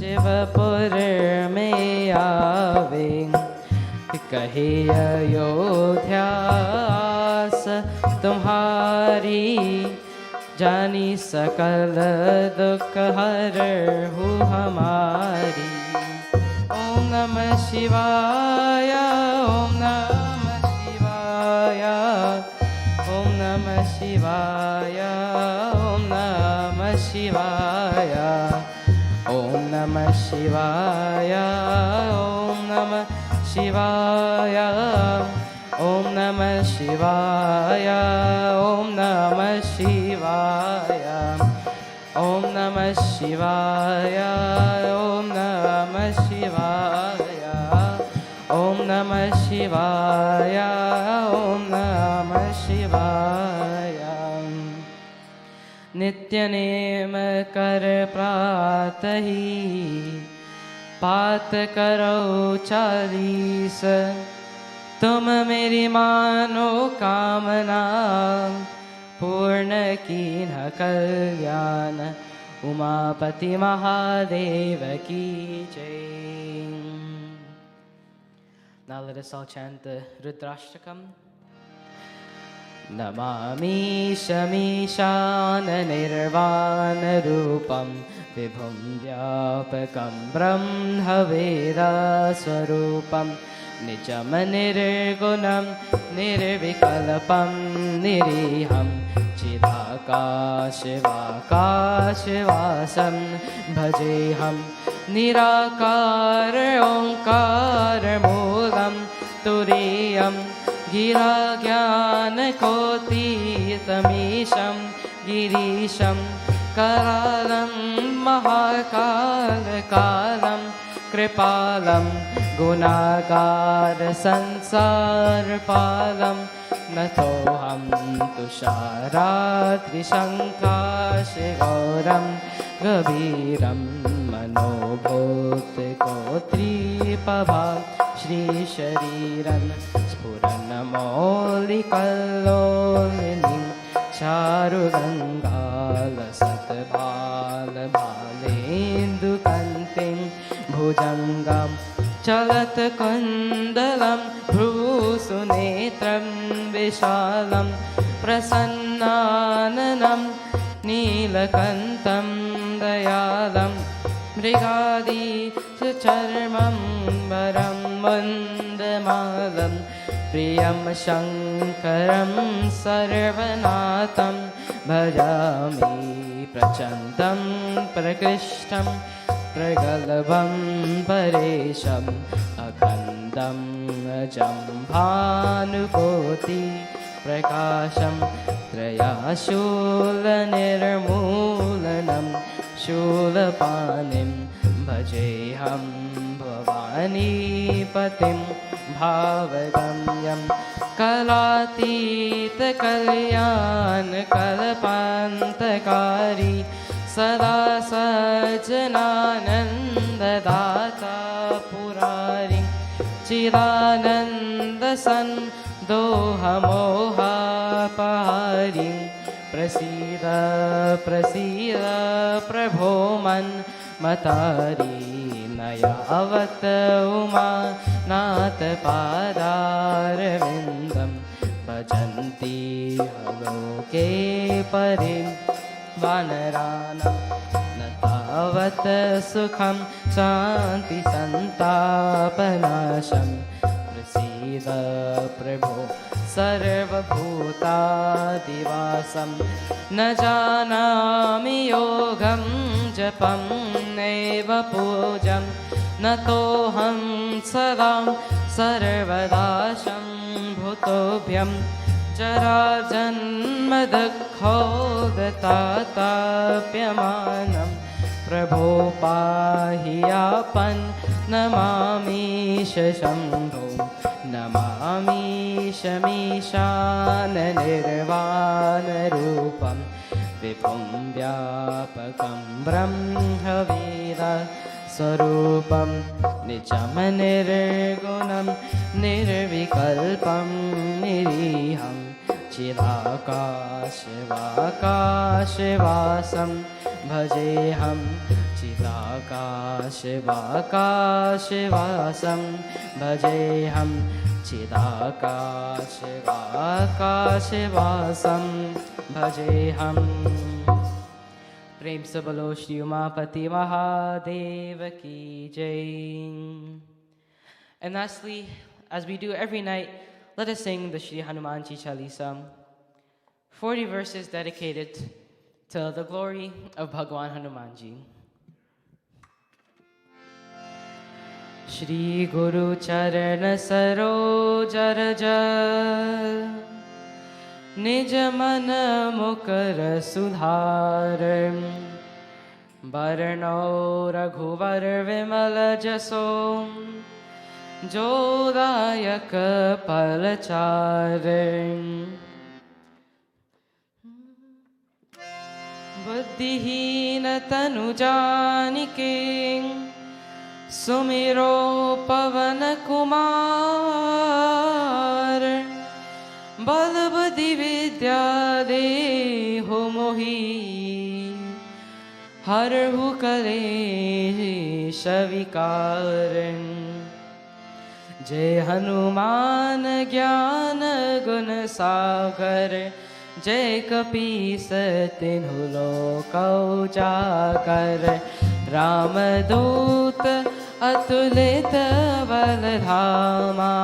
शिवपुर में आवे, कहे अयोध्यास तुम्हारी, जानी सकल दुख हरहु हमारी। ओम नमः शिवाय, ओम नमः शिवाय, ओम नमः शिवाय, ओम नमः शिवाय, ओम नमः शिवाय, ओम नमः शिवाय, ओम नमः शिवाय, ओम नमः शिवाय, ओम नमः शिवाय, ओम नमः शिवाय, ओम नमः शिवाय, ओम नमः शिवाय। नित्य नेम कर प्रातहि, पात करो 40, तुम मेरी मानो कामना, पूर्ण कीन कल्याण, उमापति महादेव की जय। Now let us all chant the Rudrashtakam. Namami शमीशान निर्वाण रूपं, विभुं व्यापकं ब्रह्मवेदस्वरूपं, निजं निर्गुणं निर्विकल्पं निरीहं, चिदाकाशवाकाशवासं भजेऽहं, निराकार ओङ्कारमूलं तुरीयं, गिराज्ञानकोटितमीशं गिरीशं, करालं महाकालकालं, कृपालं गुणागार संसारपालं, नतोऽहं तुषाराद्रिशङ्काशगौरं, गभीरं मनोभूतकोत्रीपभा, श्रीशरीरं स्फुरन्मौलिकल्लोलिनीं, चारुगङ्गालसत्बालबालेन्दुकन्तीं, भुजङ्गं चलत्कुण्डलं भ्रूसुनेत्रं, विशालं प्रसन्नाननं नीलकण्ठं, दयालं मृगादिचर्मं वरं वन्दमालं, प्रियं शङ्करं सर्वनाथं, भजामि प्रचण्डं प्रकृष्टं, प्रगल्भं परेशम्, अखण्डं अजं भानुकोटि प्रकाशं, त्रयाशूलनिर्मूलनं, शूलपाणिं भजेऽहं, भवानीपतिं भावगम्यं, कलातीतकल्याणकल्पान्तकारी, सदा सज्जनानन्ददाता पुरारि, चिदानन्दसन्दोहमोहापहारि, प्रसीद प्रसीद प्रभो मन्मतारि, न यावत् उमानाथ पादारविन्दं, भजन्ति लोके परिं वानराणां, न तावत् सुखं शान्ति सन्तापनाशं, प्रसीद प्रभो सर्वभूतादिवासं, न जानामि योगं जपं नैव पूजं, नतोऽहं सदा सर्वदा शम्भुतोऽभ्यं, जराजन्मदुःखोदताताप्यमानं, प्रभो पाहि आपन्, नमामीश शम्भो, नमामीश मीशाननिर्वाणरूपं, विभुं व्यापकं ब्रह्मवेदस्वरूपं, निजं निर्गुणं निर्विकल्पं निरीहं, चिदाकाशवाकाशवासं भजेऽहं, चिदाकाशवाकाशवासं भजेऽहं चिदाकाशवाकाशवासं भजेऽहं प्रेम से बोलो श्री उमापति महादेव की जय. And lastly, as we do every night, let us sing the Shri Hanumanji Chalisa, 40 verses dedicated to the glory of Bhagwan Hanumanji. Shri Guru Charan Saroj Raj Nij Man Mukar Sudhar Barno Raghuvar Vimal Jaso Jodayak Palachar Buddhihin Tanu Janike Sumiro Pavan Kumar Balabadi Vidya Deho Mohi Harhu Kalesh Vikaran Jai Hanuman Gyan Gun Sagar Jai Kapis Tinhu Loka Ujagar Ramadut Atulit Valadhama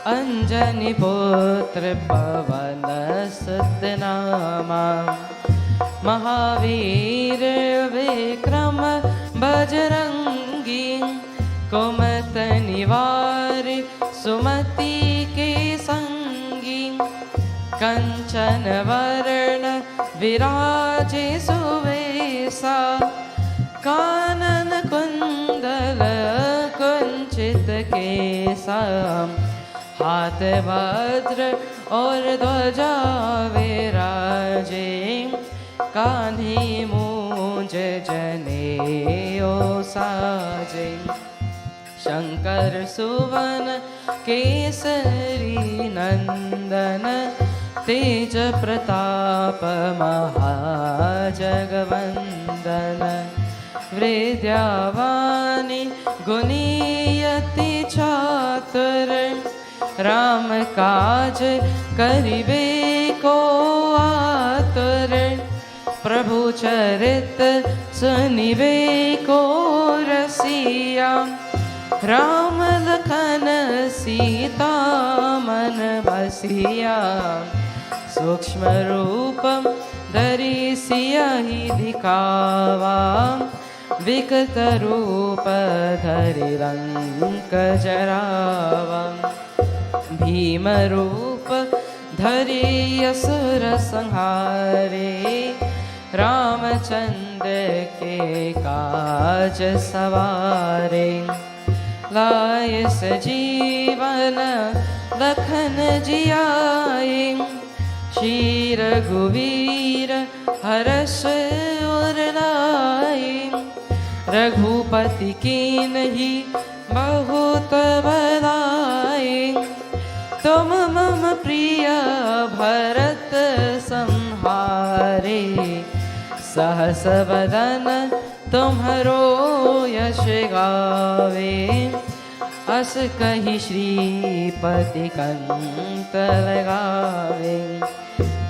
Anjani Putra Pavana Satnama Mahavir Vikram Bajrangi Kumat Nivari Sumati Ke Sangi Kanchan Varna Viraje Suvesa Kanan Kundala Kunchit Kesam Hath Vajra Aur Dwaja Viraje Kanhi Munj Janeyo Saje Shankar Suvana Kesari Nandana Teja Pratapa Mahajagavandana Vridyavani Guniyati Chatur Ram Kaj Karibe Ko Atur Prabhu Charit Sunive Ko Rasiya Ram Lakhan Sita Man Basiya Sukshma Rupam Dari Siyahi Dikava Vikata Rupa Dhari Ranka Jarava Bhima Rupa Dhari Asura Sanghare Ramachandra Ke Kaj Savare Laye Sajivana Lakhan Jiyaye Shri Raghuvira Haras Urlaye Raghupati ki nahi bahut balaye Tum mama priya bharat samhare Sahas vadana tumharo yash gave As kahi Shripati kant lagave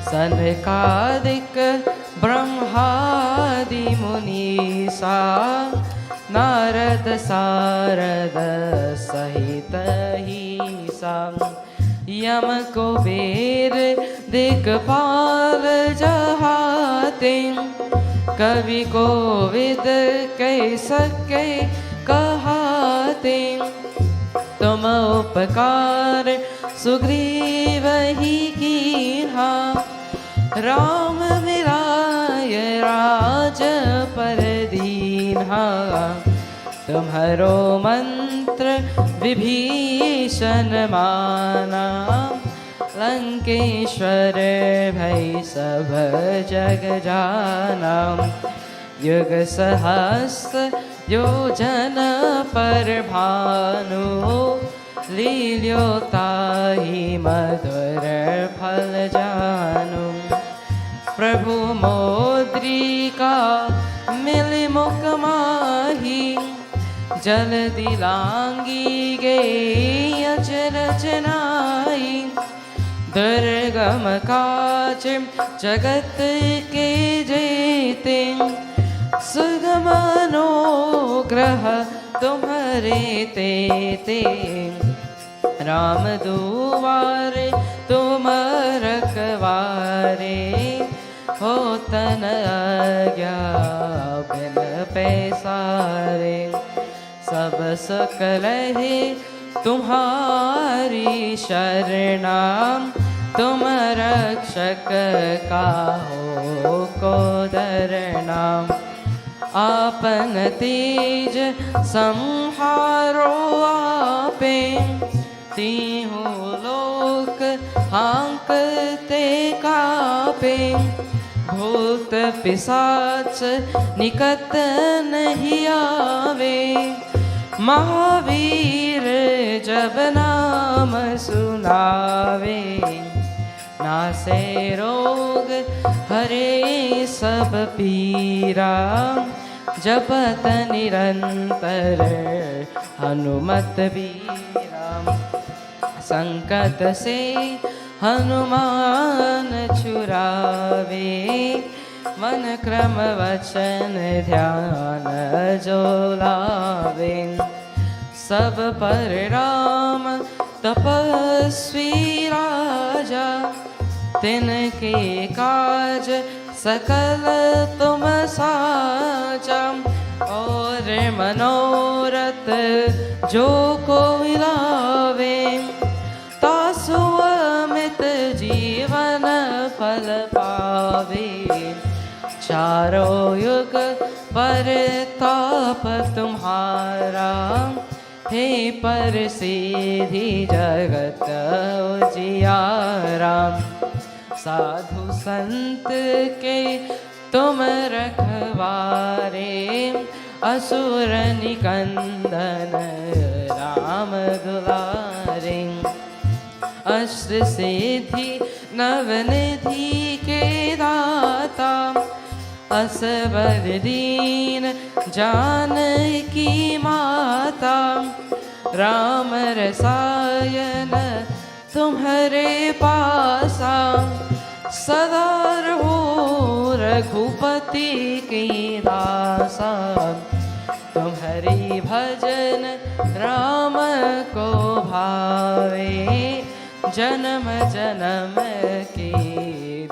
Sankadik Brahmadi Munisa Narad Sarada Sahita Hisa Yam Kubir Dikpal Jahatin Kavi Kovid Kaisake Kahatin Tuma Upakar Sugriv Hi Kinha Ram Milaya Raj Paradinha Tumharo Mantra Vibhishan Mana Lankeshwar Bhai Sab Jag Janam Yug Sahasra Yojana Parbhanu Lilyotahi Madhur Phal Janu Prabhu Modrika Mili मुख माही जल दिलांगी गे अचरज नाई दुर्गम काज जगत के जेते सुगम अनुग्रह तुम्हारे ते राम दुआरे तुम रखवारे हो तन आज्ञा बिन पैसारे सब सकल है तुम्हारी शरणा तुम रक्षक काहो को डरना आपन तेज संहारो आपे तीहू लोक हांकते कापे भूत पिशाच निकट नहीं आवे महावीर जब नाम सुनावे नासे रोग हरे सब पीरा जपत निरंतर हनुमत बीरा संकट से हनुमान छुरावे मन क्रम वचन ध्यान जो लावे सब पर राम तपस्वी राजा तिनके काज सकल तुम साजा और मनोरथ जो कोई लावे तासु अमित जीवन फल पावे चारों युग पर ताप तुम्हारा हे पर सीधी जगत उजियारा साधु संत के तुम रखवारे असुर निकंदन राम दुलारे अष्ट सिद्धि नवनिधि के दाता असबर दीन जानकी माता राम रसायन तुम्हारे पासा सदा रहो रघुपति की दासा तुम्हारी भजन राम को भावे जन्म जन्म की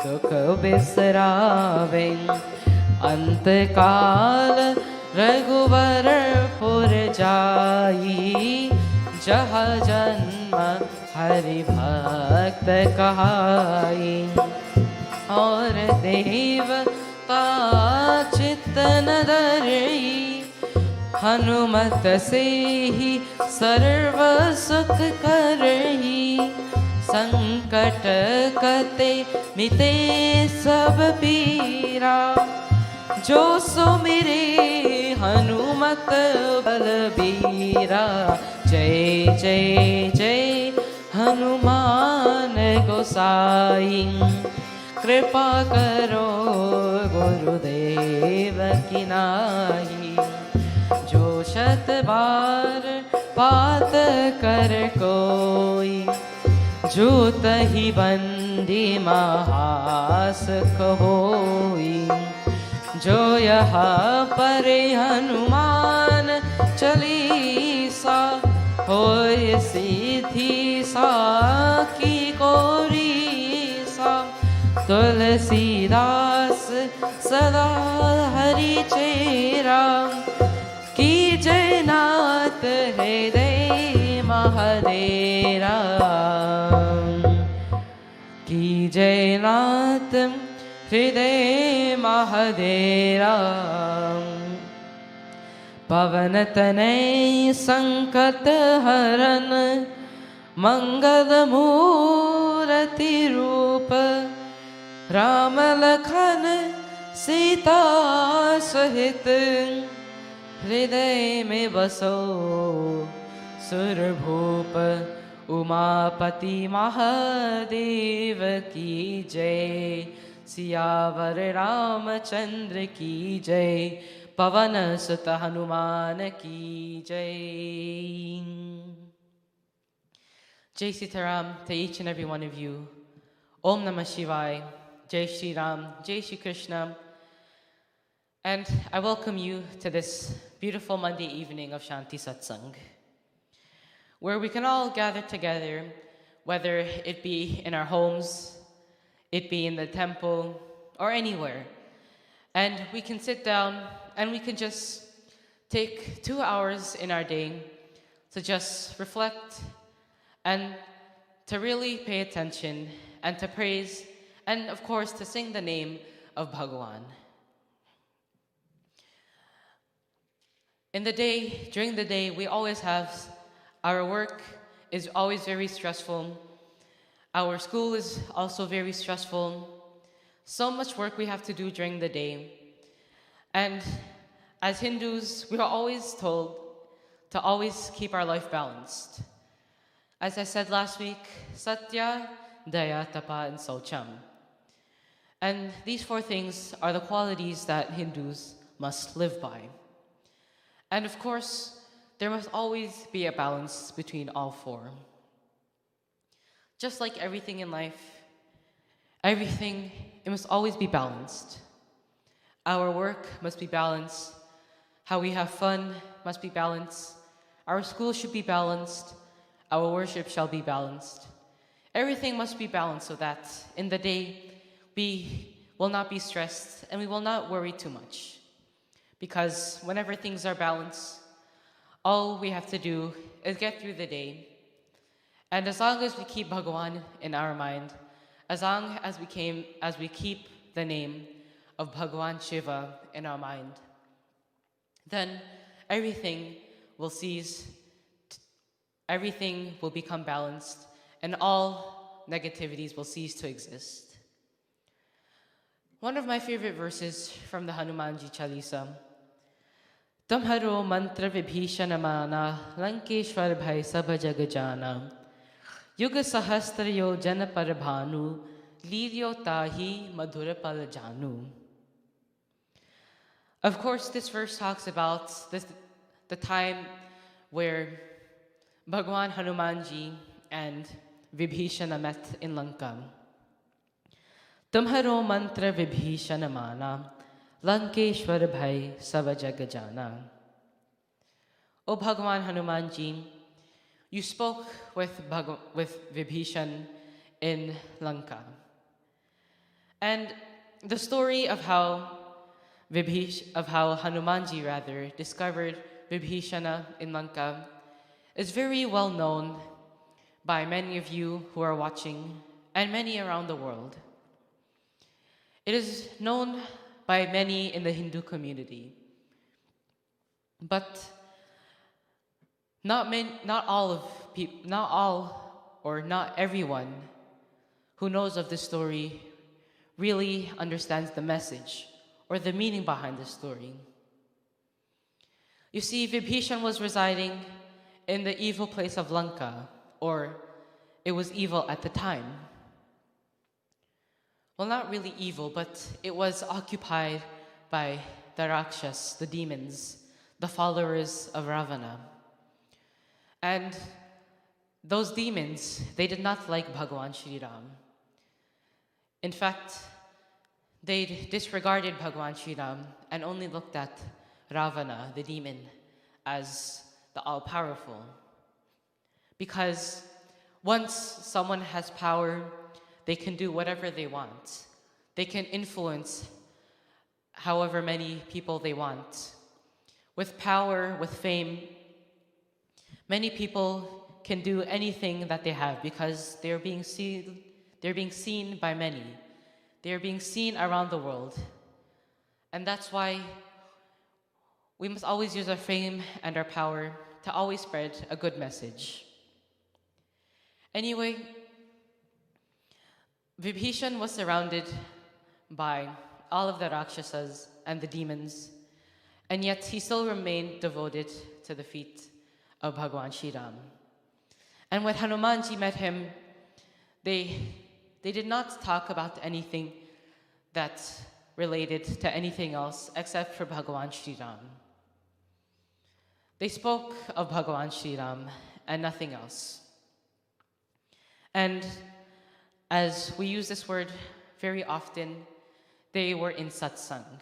दुख बिसरावे अंत काल रघुवर पुर जाई जहाँ जन्म हरि भक्त कहाई और देवता चित्तन धरई हनुमत से ही सर्व सुख करही संकट कते मिटे सब पीरा जो सुमिरे हनुमत बलबीरा जय जय जय हनुमान गोसाई कृपा करो गुरुदेव की नाई जो शत बार पात कर कोई जूत ही बंदी महासुख होई जो यहाँ पर हनुमान चालीसा होय सीधी साकी कोरीसा तुलसीदास सदा हरि चेरा की जयनाथ हृदय महादेरा की जयनाथ हृदय महादेरा पवन तनय संकट हरन मंगल मूर्ति रूप राम लखन सीता सहित हृदय में बसो सुरभूप उमापति महादेव की जय सियावर रामचंद्र की जय Pavana Sutta Hanuman ki Jai. Jai Sitaram to each and every one of you. Om Namah Shivaya. Jai Shri Ram. Jai Shri Krishna. And I welcome you to this beautiful Monday evening of Shanti Satsang, where we can all gather together, whether it be in our homes, it be in the temple, or anywhere. And we can sit down and we can just take 2 hours in our day to just reflect and to really pay attention and to praise and, of course, to sing the name of Bhagawan. During the day, we always have our work is always very stressful. Our school is also very stressful. So much work we have to do during the day. And as Hindus, we are always told to always keep our life balanced. As I said last week, Satya, Daya, Tapa, and Saucham. And these 4 things are the qualities that Hindus must live by. And of course, there must always be a balance between all 4. Just like everything in life, it must always be balanced. Our work must be balanced. How we have fun must be balanced. Our school should be balanced. Our worship shall be balanced. Everything must be balanced so that in the day we will not be stressed and we will not worry too much. Because whenever things are balanced, all we have to do is get through the day. And as long as we keep Bhagawan in our mind, as long as we keep the name of Bhagawan Shiva in our mind, then everything will cease, everything will become balanced, and all negativities will cease to exist. One of my favorite verses from the Hanumanji Chalisa, Tumharo mantra vibhishana mana, Lankeshwar bhai sabha jagajana, Yuga sahastra yo jana parabhanu, Liryo tahi madhura palajanu. Of course, this verse talks about the time where Bhagwan Hanumanji and Vibhishana met in Lanka. Tumharo mantra Vibhishana mana, Lankeshwar bhai sabha jagajana. O Bhagwan Hanumanji, you spoke with Vibhishan in Lanka. And the story of how Hanumanji discovered Vibhishana in Lanka is very well known by many of you who are watching and many around the world. It is known by many in the Hindu community, but not everyone who knows of this story really understands the message or the meaning behind the story. You see, Vibhishan was residing in the evil place of Lanka, or it was evil at the time. Well, not really evil, but it was occupied by the Rakshas, the demons, the followers of Ravana. And those demons, they did not like Bhagawan Shri Ram. In fact, they disregarded Bhagawan Shri Ram and only looked at Ravana, the demon, as the all-powerful. Because once someone has power, they can do whatever they want. They can influence however many people they want. With power, with fame, many people can do anything that they have because they're being seen by many. They're being seen around the world. And that's why we must always use our fame and our power to always spread a good message. Anyway, Vibhishan was surrounded by all of the Rakshasas and the demons, and yet he still remained devoted to the feet of Bhagawan Shri Ram. And when Hanumanji met him, they did not talk about anything that related to anything else except for Bhagavan Sri Ram. They spoke of Bhagavan Sri Ram and nothing else. And as we use this word very often, they were in satsang.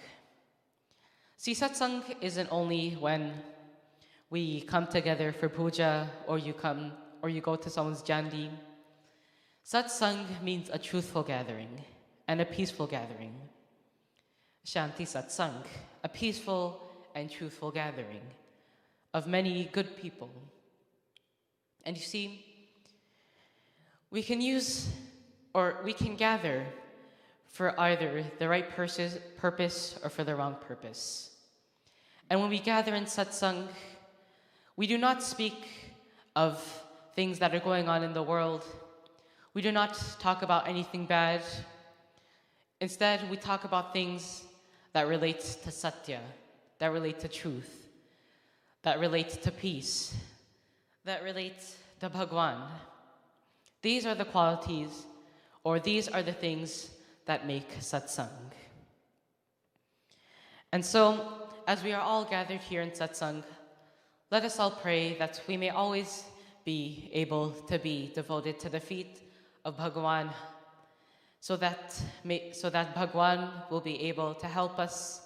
See, satsang isn't only when we come together for puja or you go to someone's jandi. Satsang means a truthful gathering and a peaceful gathering. Shanti satsang, a peaceful and truthful gathering of many good people. And you see, we can gather for either the right purpose or for the wrong purpose. And when we gather in satsang, we do not speak of things that are going on in the world. We do not talk about anything bad. Instead, we talk about things that relate to satya, that relate to truth, that relate to peace, that relate to Bhagwan. These are the qualities, or these are the things that make satsang. And so, as we are all gathered here in satsang, let us all pray that we may always be able to be devoted to the feet of Bhagwan, so that Bhagwan will be able to help us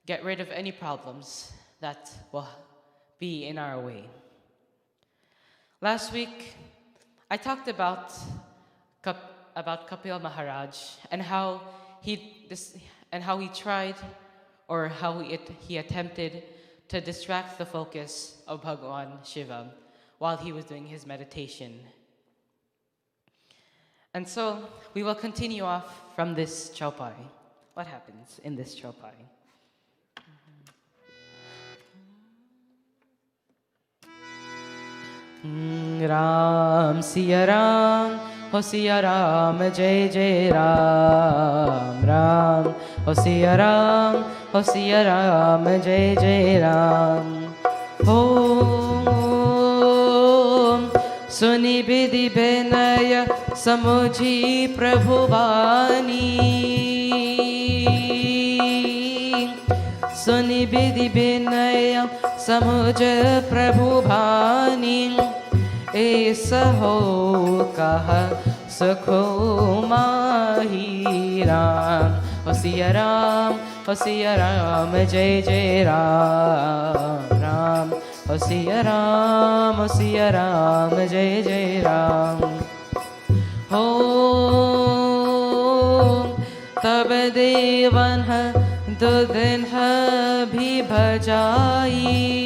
get rid of any problems that will be in our way. Last week, I talked about Kapil Maharaj and how he tried, or how he attempted to distract the focus of Bhagwan Shiva while he was doing his meditation. And so we will continue off from this chaupai. What happens in this chaupai? Ram Siya Ram, Ho Siya Ram, Jai Jai Ram. Ram, Ho Siya Ram, Ho Siya Ram, Jai Jai Ram. Om Suni Bidhi Benaya Samuji Prabhu Vani. Suni Bidhi Benaya Samuj Prabhu Bhani. ऐसा हो कहा सखो माही राम हो सिया राम जय जय राम राम हो सिया राम जय जय राम हो तब देवन दो दिन भी भजाई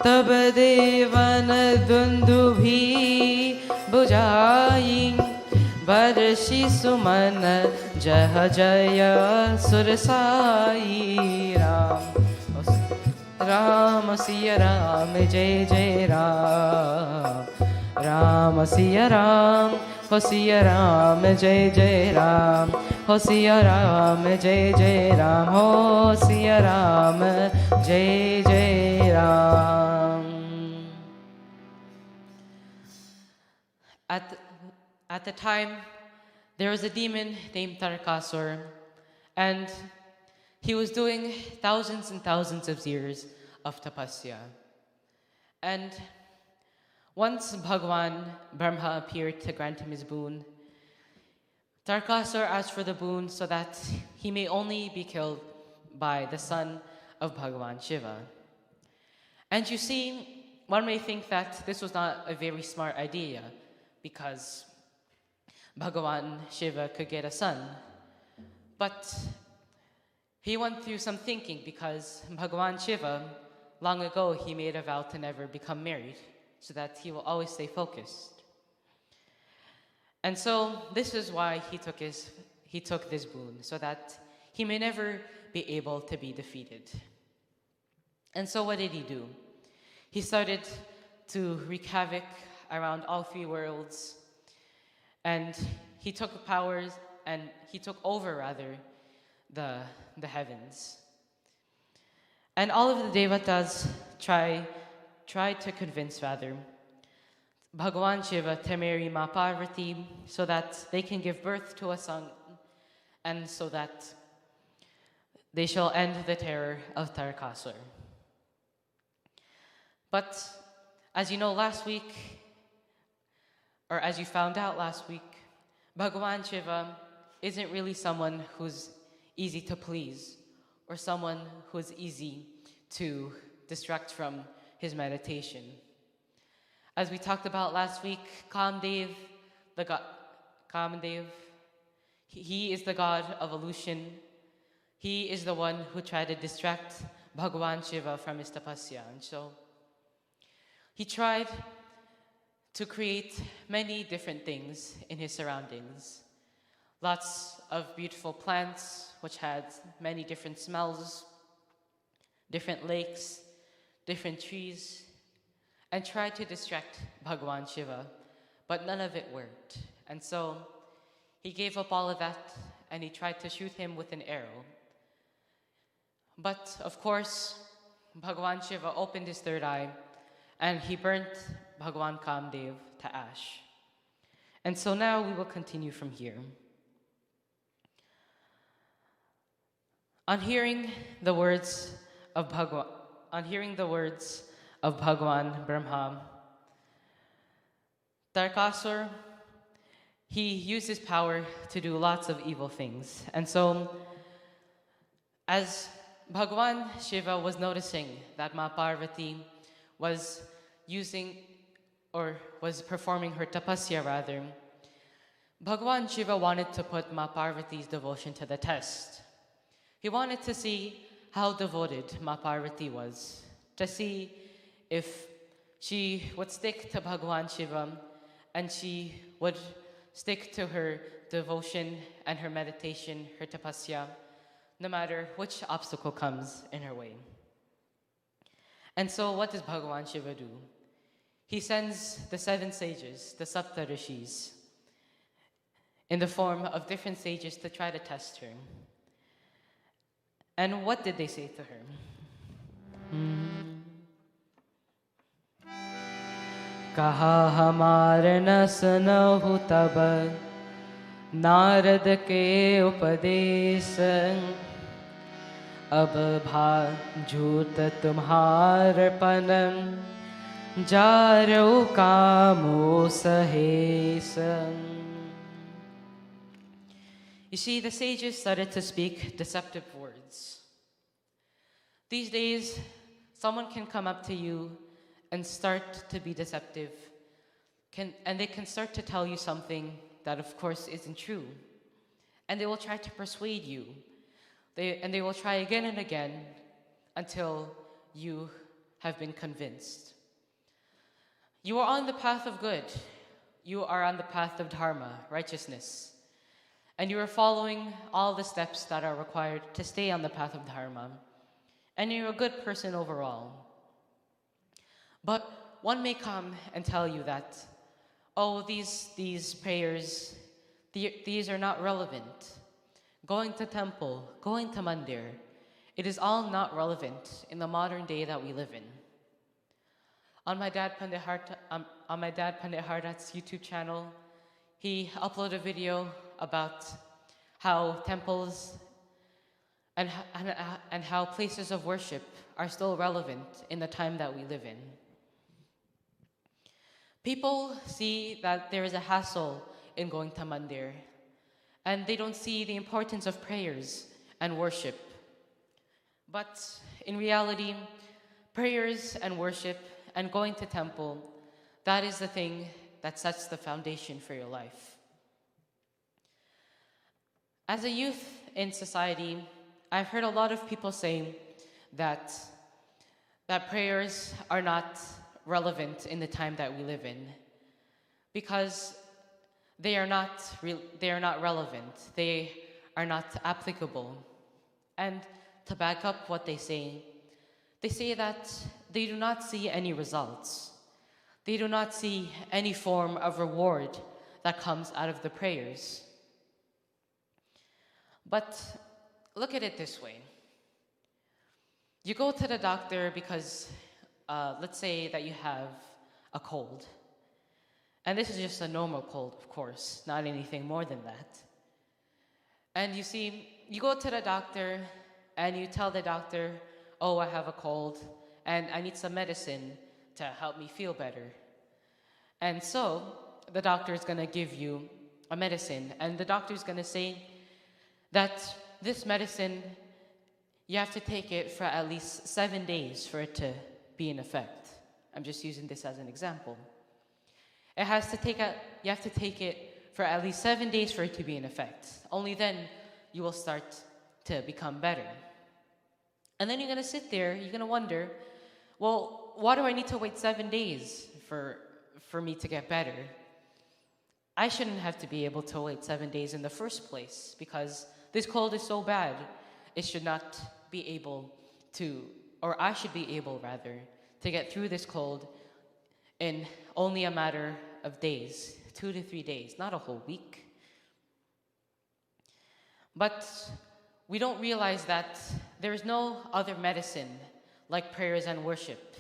तब देवन दुंदुभी बुझाई बरसी सुमन जह जय सुरसाई राम सिया राम जय जय राम राम सिया राम हो सिया राम जय जय राम हो सिया राम जय जय राम हो सिया राम जय जय Ram. At the time, there was a demon named Tarakasur, and he was doing thousands and thousands of years of tapasya. And once Bhagwan Brahma appeared to grant him his boon, Tarakasur asked for the boon so that he may only be killed by the son of Bhagavan Shiva. And you see, one may think that this was not a very smart idea because Bhagavan Shiva could get a son. But he went through some thinking because Bhagavan Shiva, long ago, he made a vow to never become married so that he will always stay focused. And so this is why he took this boon, so that he may never be able to be defeated. And so what did he do? He started to wreak havoc around all three worlds, and he took over the heavens. And all of the devatas tried to convince Bhagavan Shiva to marry Ma Parvati so that they can give birth to a son and so that they shall end the terror of Tarakasur. But as you know last week, or as you found out last week, Bhagavan Shiva isn't really someone who's easy to please or someone who's easy to distract from his meditation. As we talked about last week, Kamdev, the god, Kamdev, he is the god of illusion. He is the one who tried to distract Bhagavan Shiva from his tapasya. And so he tried to create many different things in his surroundings. Lots of beautiful plants, which had many different smells, different lakes, different trees, and tried to distract Bhagavan Shiva, but none of it worked. And so he gave up all of that and he tried to shoot him with an arrow. But of course, Bhagavan Shiva opened his third eye and he burnt Bhagavan Kamdev to ash. And so now we will continue from here. On hearing the words of Bhagavan Brahma, Tarakasur, he used his power to do lots of evil things. And so, as Bhagavan Shiva was noticing that Ma Parvati was performing her tapasya rather, Bhagavan Shiva wanted to put Ma Parvati's devotion to the test. He wanted to see how devoted Ma Parvati was, to see if she would stick to Bhagavan Shiva and she would stick to her devotion and her meditation, her tapasya, no matter which obstacle comes in her way. And so what does Bhagavan Shiva do? He sends the 7 sages, the Saptarishis, in the form of different sages to try to test her. And what did they say to her? Kaha hamar na sunahu tab Narad के उपदेश अब भा झूठ तुम्हारपन जारो कामो सहेस. You see, the sages started to speak deceptive words. These days, someone can come up to you and start to be deceptive, and they can start to tell you something that of course isn't true. And they will try to persuade you. They will try again and again until you have been convinced. You are on the path of good. You are on the path of dharma, righteousness. And you are following all the steps that are required to stay on the path of dharma. And you're a good person overall. But one may come and tell you that, oh, these prayers, these are not relevant. Going to temple, going to mandir, it is all not relevant in the modern day that we live in. On my dad Pandit Hardat's YouTube channel, he uploaded a video about how temples and how places of worship are still relevant in the time that we live in. People see that there is a hassle in going to mandir, and they don't see the importance of prayers and worship. But in reality, prayers and worship and going to temple, that is the thing that sets the foundation for your life. As a youth in society, I've heard a lot of people say that prayers are not relevant in the time that we live in because they are not relevant, they are not applicable. And to back up what they say that they do not see any results. They do not see any form of reward that comes out of the prayers. But look at it this way. You go to the doctor because let's say that you have a cold. And this is just a normal cold, of course, not anything more than that. And you see, you go to the doctor and you tell the doctor, oh, I have a cold and I need some medicine to help me feel better. And so the doctor is going to give you a medicine, and the doctor is going to say that this medicine, you have to take it for at least 7 days for it to be in effect. I'm just using this as an example. You have to take it for at least 7 days for it to be in effect. Only then you will start to become better. And then you're going to sit there, you're going to wonder, well, why do I need to wait 7 days for me to get better? I shouldn't have to be able to wait 7 days in the first place, because this cold is so bad. It should not be able to, or I should be able rather, to get through this cold in only a matter of days, 2 to 3 days, not a whole week. But we don't realize that there is no other medicine like prayers and worship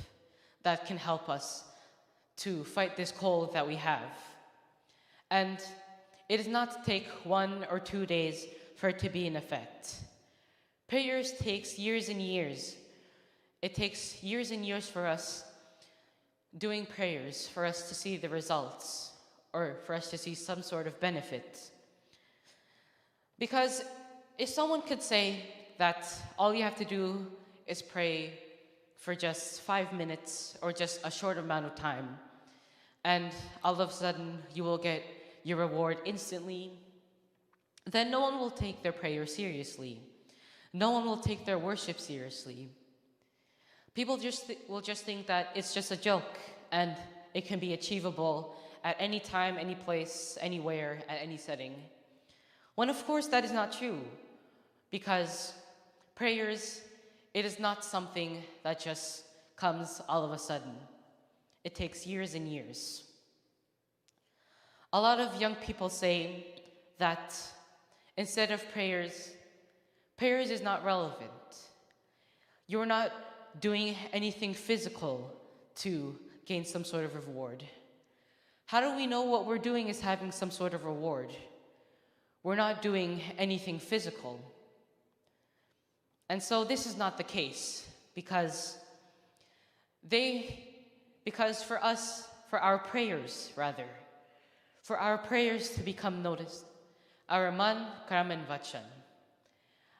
that can help us to fight this cold that we have. And it does not take 1 or 2 days for it to be in effect. Prayers takes years and years. It takes years and years for us doing prayers for us to see the results, or for us to see some sort of benefit. Because if someone could say that all you have to do is pray for just 5 minutes or just a short amount of time, and all of a sudden you will get your reward instantly, then no one will take their prayer seriously. No one will take their worship seriously. People will just think that it's just a joke and it can be achievable at any time, any place, anywhere, at any setting. When of course that is not true, because prayers, it is not something that just comes all of a sudden. It takes years and years. A lot of young people say that instead of prayers is not relevant. You're not doing anything physical to gain some sort of reward. How do we know what we're doing is having some sort of reward? We're not doing anything physical. And so this is not the case, because for our prayers to become noticed, our man, karam, and vachan,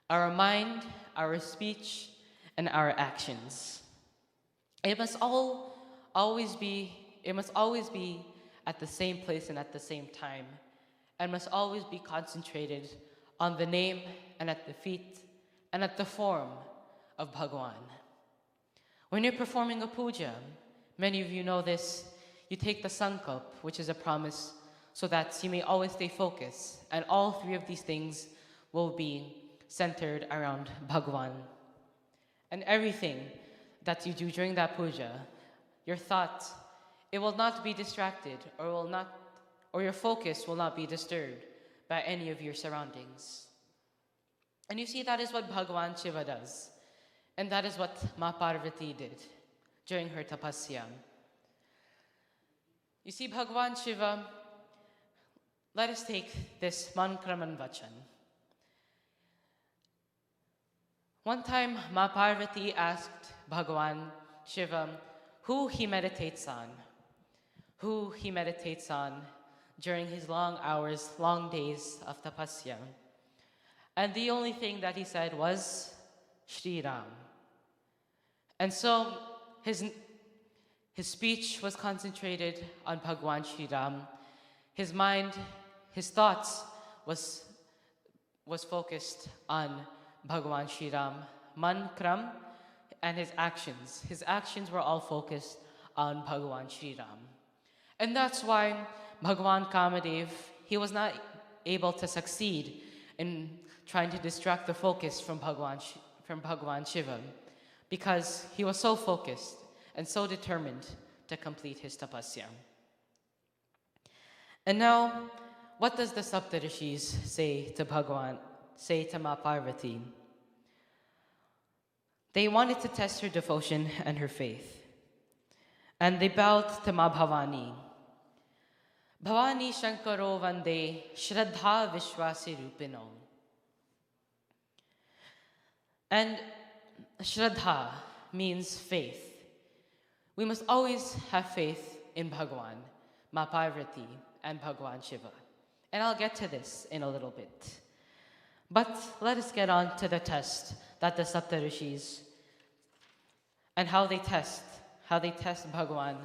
our mind, our speech, and our actions, it must always be at the same place and at the same time, and must always be concentrated on the name and at the feet and at the form of Bhagwan. When you're performing a puja, many of you know this, you take the sankalp, which is a promise, so that you may always stay focused, and all 3 of these things will be centered around Bhagwan. And everything that you do during that puja, your thought, it will not be distracted, or your focus will not be disturbed by any of your surroundings. And you see, that is what Bhagwan Shiva does. And that is what Ma Parvati did during her tapasya. You see, Bhagwan Shiva, let us take this Man Kraman Vachan. One time, Ma Parvati asked Bhagwan Shiva who he meditates on during his long hours, long days of tapasya. And the only thing that he said was Shri Ram. And so his speech was concentrated on Bhagwan Shri Ram. His mind, his thoughts was focused on Bhagwan Shri Ram. Man Kram, and his actions were all focused on Bhagwan Shri Ram. And that's why Bhagwan Kamadev, he was not able to succeed in trying to distract the focus from Bhagwan Shiva, because he was so focused and so determined to complete his tapasya. And now, what does the Saptarishis say to Ma Parvati? They wanted to test her devotion and her faith. And they bowed to Ma Bhavani. Bhavani Shankaro Vande Shraddha Vishwasi Rupino. And Shraddha means faith. We must always have faith in Bhagwan, Ma Parvati, and Bhagwan Shiva. And I'll get to this in a little bit. But let us get on to the test that the Saptarishis and how they test Bhagwan,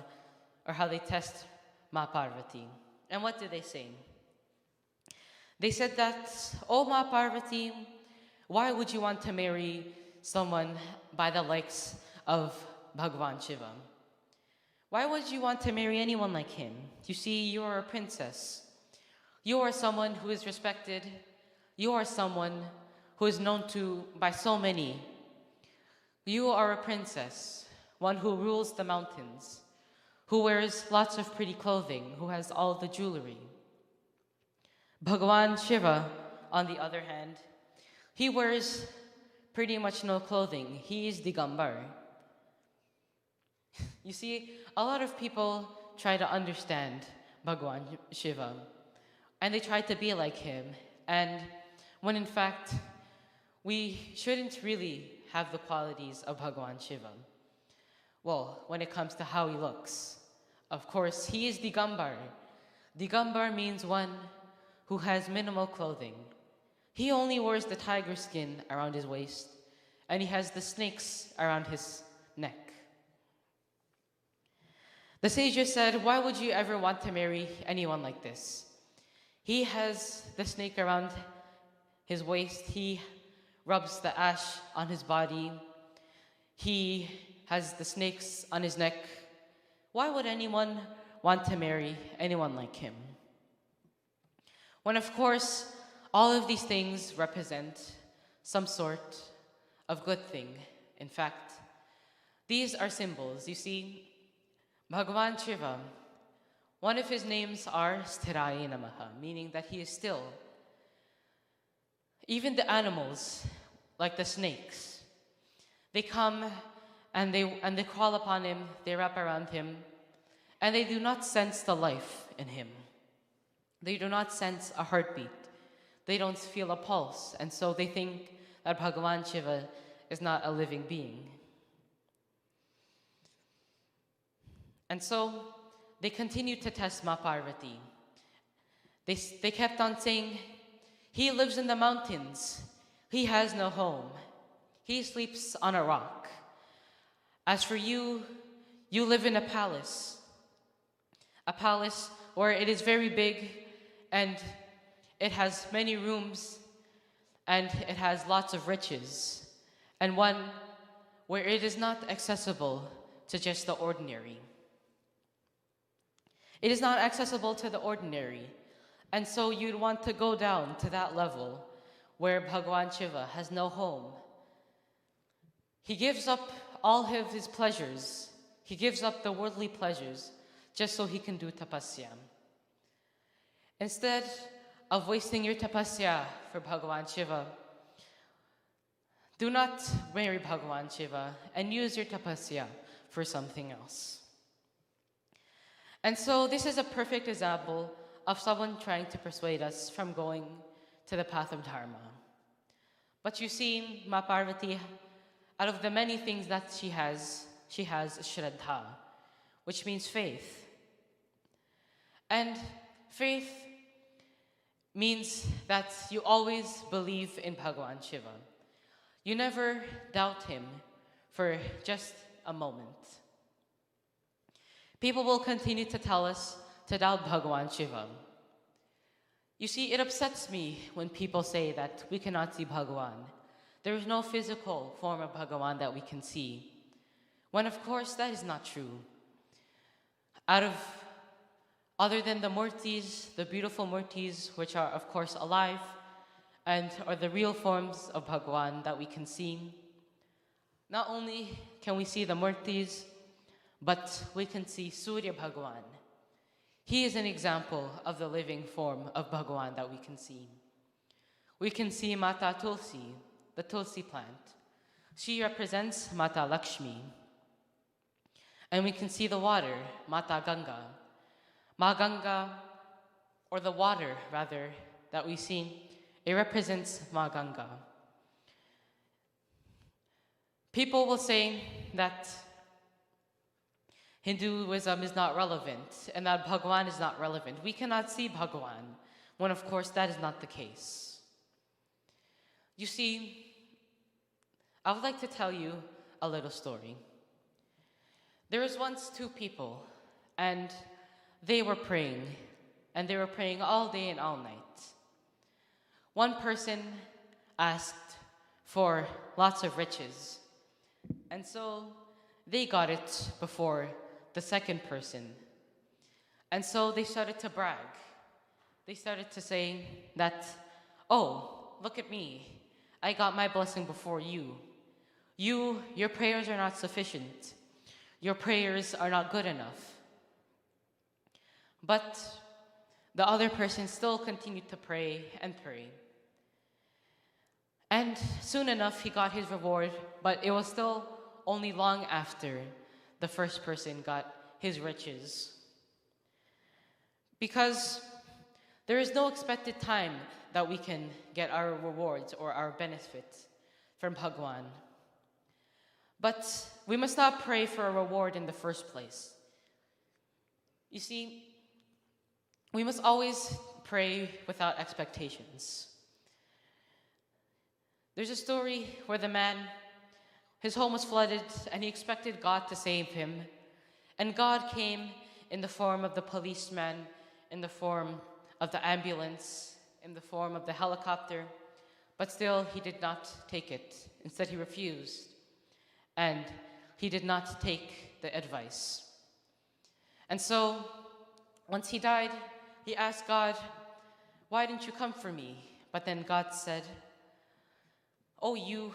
or how they test Ma Parvati. And what did they say? They said that, "Oh Ma Parvati, why would you want to marry someone by the likes of Bhagwan Shiva? Why would you want to marry anyone like him? You see, you are a princess. You are someone who is respected. You are someone who is known to by so many. You are a princess, one who rules the mountains, who wears lots of pretty clothing, who has all the jewelry. Bhagwan Shiva, on the other hand, he wears pretty much no clothing. He is Digambar." You see, a lot of people try to understand Bhagwan Shiva, and they try to be like him, and when in fact, we shouldn't really have the qualities of Bhagwan Shiva. Well, when it comes to how he looks, of course, he is Digambar. Digambar means one who has minimal clothing. He only wears the tiger skin around his waist, and he has the snakes around his neck. The sages said, "Why would you ever want to marry anyone like this? He has the snake around his waist. He rubs the ash on his body. He has the snakes on his neck. Why would anyone want to marry anyone like him?" When, of course, all of these things represent some sort of good thing. In fact, these are symbols. You see, Bhagwan Shiva, one of his names are Sthiraye Namaha, meaning that he is still. Even the animals, like the snakes, they come and they crawl upon him, they wrap around him, and they do not sense the life in him. They do not sense a heartbeat. They don't feel a pulse, and so they think that Bhagwan Shiva is not a living being. And so they continued to test Ma Parvati. They kept on saying, "He lives in the mountains. He has no home. He sleeps on a rock. As for you, you live in a palace where it is very big and it has many rooms and it has lots of riches, and one where it is not accessible to just the ordinary. It is not accessible to the ordinary, and so you'd want to go down to that level where Bhagwan Shiva has no home. He gives up all of his pleasures. He gives up the worldly pleasures just so he can do tapasya. Instead of wasting your tapasya for Bhagwan Shiva, do not marry Bhagwan Shiva and use your tapasya for something else." And so this is a perfect example of someone trying to persuade us from going to the path of Dharma. But you see, Ma Parvati, out of the many things that she has Shraddha, which means faith. And faith means that you always believe in Bhagwan Shiva. You never doubt him for just a moment. People will continue to tell us to doubt Bhagwan Shiva. You see, it upsets me when people say that we cannot see Bhagwan. There is no physical form of Bhagwan that we can see, when of course that is not true. Other than the murtis, the beautiful murtis, which are of course alive and are the real forms of Bhagwan that we can see, not only can we see the murtis, but we can see Surya Bhagwan. He is an example of the living form of Bhagwan that we can see. We can see Mata Tulsi, the Tulsi plant. She represents Mata Lakshmi. And we can see the water, Mata Ganga. Ma Ganga or the water rather, that we see, it represents Ma Ganga. People will say that Hinduism is not relevant and that Bhagwan is not relevant. We cannot see Bhagwan, when of course that is not the case. You see, I would like to tell you a little story. There was once two people, and they were praying, and they were praying all day and all night. One person asked for lots of riches, and so they got it before the second person. And so they started to brag. They started to say that, oh, look at me. I got my blessing before you. Your prayers are not sufficient. Your prayers are not good enough. But the other person still continued to pray and pray. And soon enough, he got his reward, but it was still only long after the first person got his riches. Because there is no expected time that we can get our rewards or our benefits from Bhagwan. But we must not pray for a reward in the first place. You see, we must always pray without expectations. There's a story where the man, his home was flooded and he expected God to save him. And God came in the form of the policeman, in the form of the ambulance, in the form of the helicopter. But still, he did not take it. Instead, he refused. And he did not take the advice. And so, once he died, he asked God, why didn't you come for me? But then God said, oh, you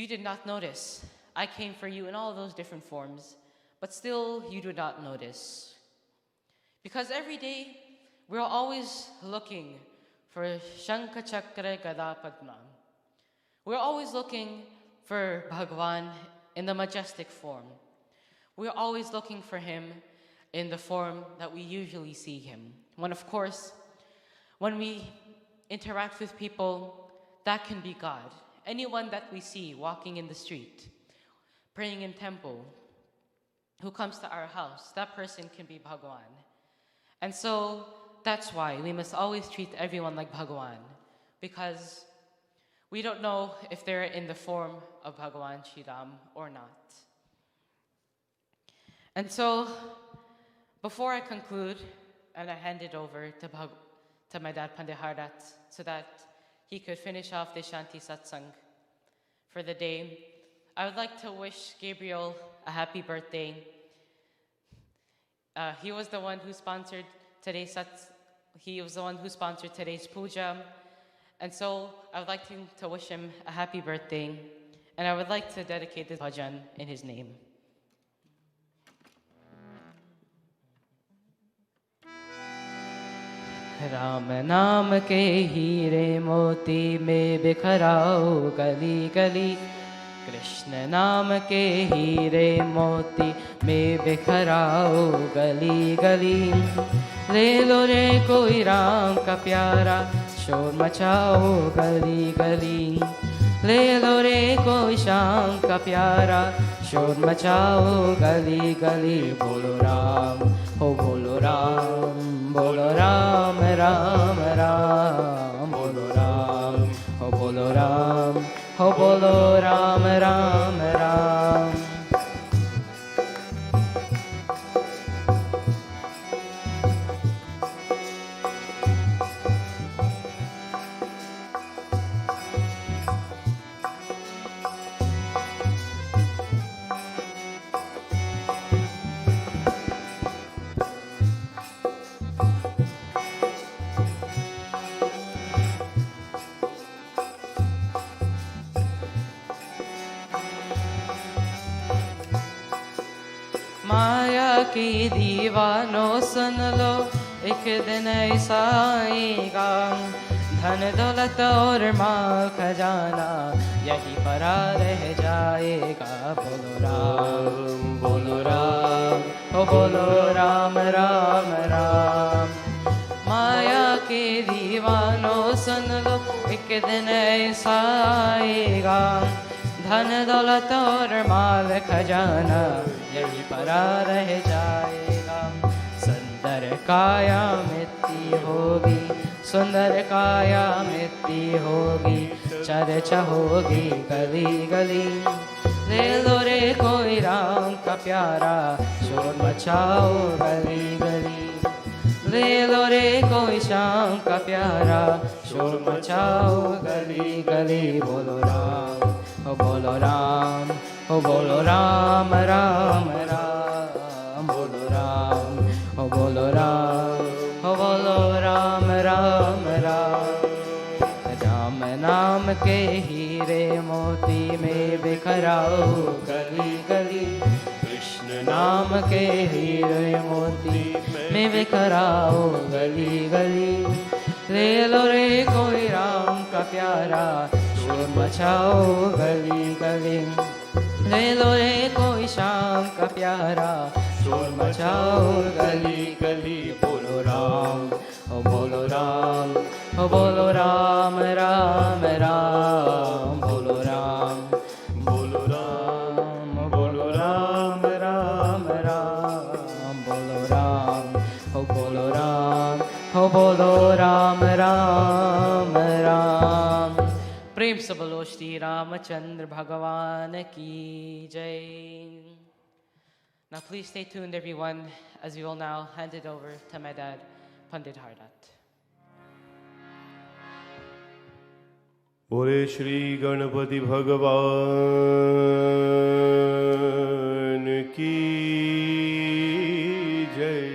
did not notice. I came for you in all those different forms, but still you do not notice. Because every day, we're always looking for Shankha Chakra Gada Padma. We're always looking for Bhagwan in the majestic form. We're always looking for him in the form that we usually see him. When, of course, when we interact with people, that can be God. Anyone that we see walking in the street, praying in temple, who comes to our house, that person can be Bhagwan. And so that's why we must always treat everyone like Bhagwan, because we don't know if they're in the form of Bhagwan Shriram or not. And so, before I conclude, and I hand it over to my dad Pandey Hardat, so that he could finish off the Shanti Satsang for the day, I would like to wish Gabriel a happy birthday. He was the one who sponsored today's puja. And so I would like to wish him a happy birthday, and I would like to dedicate this bhajan in his name. Ram नाम के हीरे मोती में बिखराओ गली गली, कृष्ण नाम के हीरे मोती में बिखराओ गली गली, ले लो रे कोई राम का प्यारा, शोर मचाओ गली गली, ले लो रे कोई शाम का प्यारा, शोर मचाओ गली गली, बोलो राम हो बोलो राम, बोलो राम राम राम, बोलो राम हो बोलो राम, हो बोलो राम राम राम। माया की दीवानों सुन लो, एक दिन ऐसा आएगा, धन दौलत और माल खजाना यही परा रह जाएगा, बोलो राम बोलो राम, ओ बोलो राम राम राम। एक दिन ऐसा आएगा, धन दौलत और माल खजाना यही पड़ा रह जाएगा। सुंदर काया मिट्टी होगी, सुंदर काया मिट्टी होगी, चर्चा होगी गली गली। ले लो रे कोई राम का प्यारा, शोर मचाओ गली गली। ले लो रे कोई श्याम का प्यारा, शोर मचाओ गली गली। बोलो राम, ओ बोलो राम, ओ बोलो राम राम राम। बोलो राम, ओ बोलो राम, ओ बोलो राम राम राम। राम नाम के हीरे मोती में बिखराओ गली गली। कृष्ण नाम के हीरे मोती में बिखराओ गली गली। ले लो रे कोई राम का प्यारा, शोर मचाओ गली गली। ले लो रे कोई श्याम का प्यारा, शोर मचाओ गली गली। बोलो राम, ओ बोलो राम, ओ बोलो राम राम राम। बोलो राम, बोलो राम, बोलो राम राम राम। बोलो राम, ओ बोलो राम, ओ बोलो राम राम राम। प्रेम से बोलो श्री रामचंद्र भगवान की जय। Now please stay tuned everyone, as we will now hand it over to my dad, Pandit Hardat. बोले श्री गणपति भगवान की जय।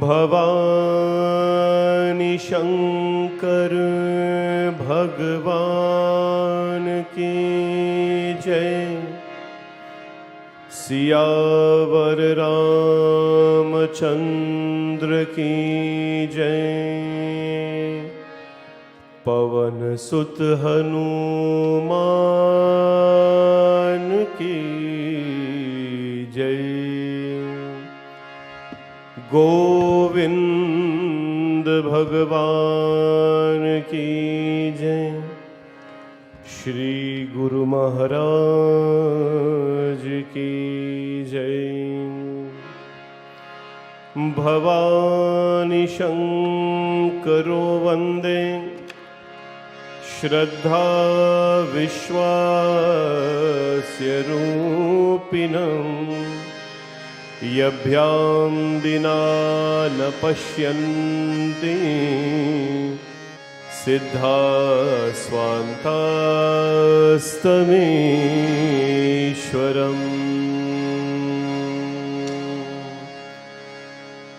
भवानी शंकर भगवान की जय। सियावर रामचंद्र की जय। पवन सुत हनुमान की जय। गोविंद भगवान की जय। श्री गुरु महाराज की जय। भवानी शंकरो वंदे श्रद्धा विश्वास्य रूपिणं। यभ्यां दिना न पश्यन्ति सिद्धा स्वान्तास्तमीश्वरम्।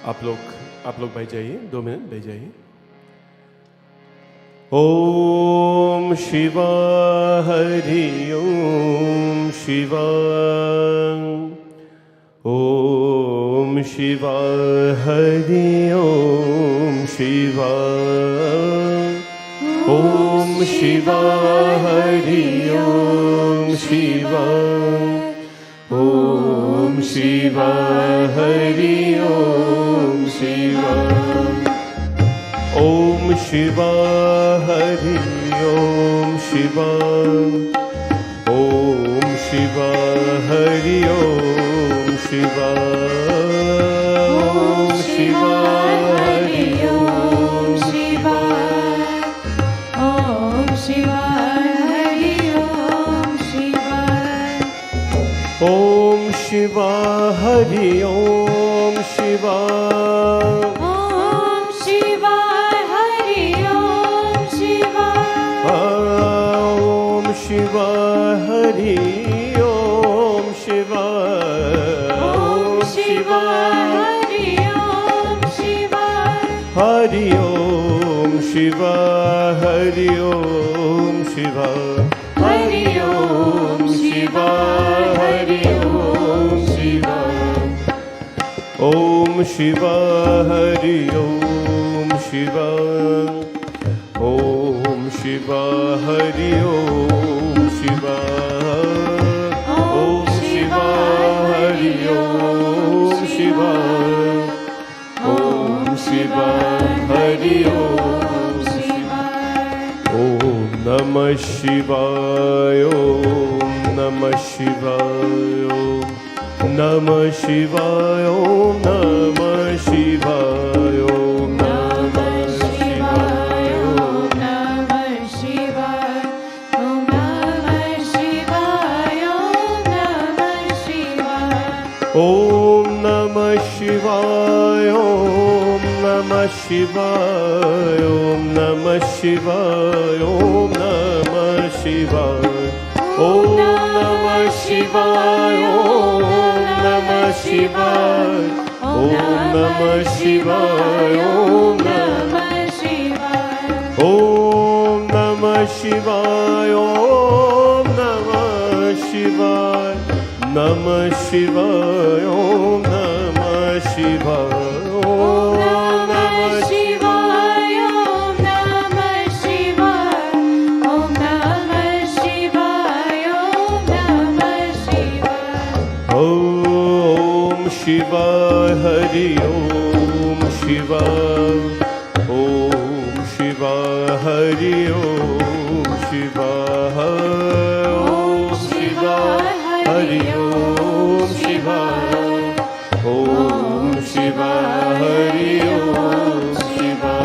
आप लोग बैठ जाइए, 2 मिनट बैठ जाइए। ओम शिवा हरि ओम शिवा। ओम शिवा हरि ओम शिवा। ओम शिवा हरि ओम शिवा। ओम शिवा हरि ओम शिवा। ओम शिवा हरि ओम शिवा। ओम शिवा हरि ओम शिवा। ओम शिवा हरि ओम शिवा। ओम शिवा हरि ओम शिवा। ओम शिवा हरि ओम शिवा। शिवा हरि ओम शिवा। ओम शिवा हरि ओम शिवा। हरि ओम शिवा हरि ओम शिवा। हरि ओम शिवा हरि ओम शिवा। ओम शिवा हरि ओम शिवा। ओम शिवा हरि ओम शिवा। ओम शिवा हरि ओम शिवा। ओम Shiva Hari Shivaya, Om Namah Shivaya, Om Namah Shivaya, Om Namah Shivaya, Om Namah Shivaya, Om Namah Shivaya, Om Namah Shivaya, Om Namah Shivaya, Om Namah Shivaya, Om Namah Shivaya, Om Namah Shivaya, Om Namah Shivaya, Om Namah Shivaya, Om Namah Shivaya, Om Namah Shivaya, Om Namah Shivaya, Namah Shivaya, Om Namah Shivaya, Om Namah Shivaya, Om Namah Shivaya, Om Namah Shivaya, Om Shiva Hari Om Shiva, Om Shiva Hari Om Shiva, Om Shiva Hari Om Shiva, Om Shiva Hari Om Shiva,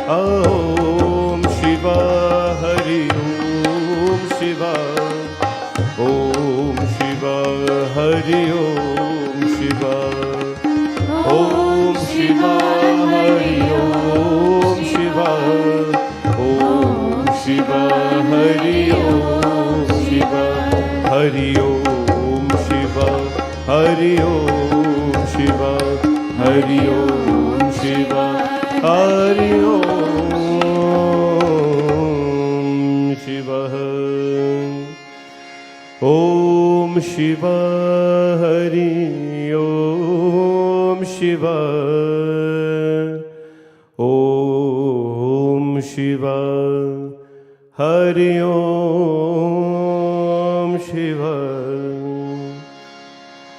Om Shiva Hari Om Shiva, Om Shiva Hari Om Shiva, Om Shiva Hari Om Shiva, Om Shiva Hari Om Shiva, Hari Om Shiva, Hari Om Shiva, Hari Om Shiva, Hari Om Shiva. Om Shiva Hari Om Shiva, Om Shiva Hari Om Shiva.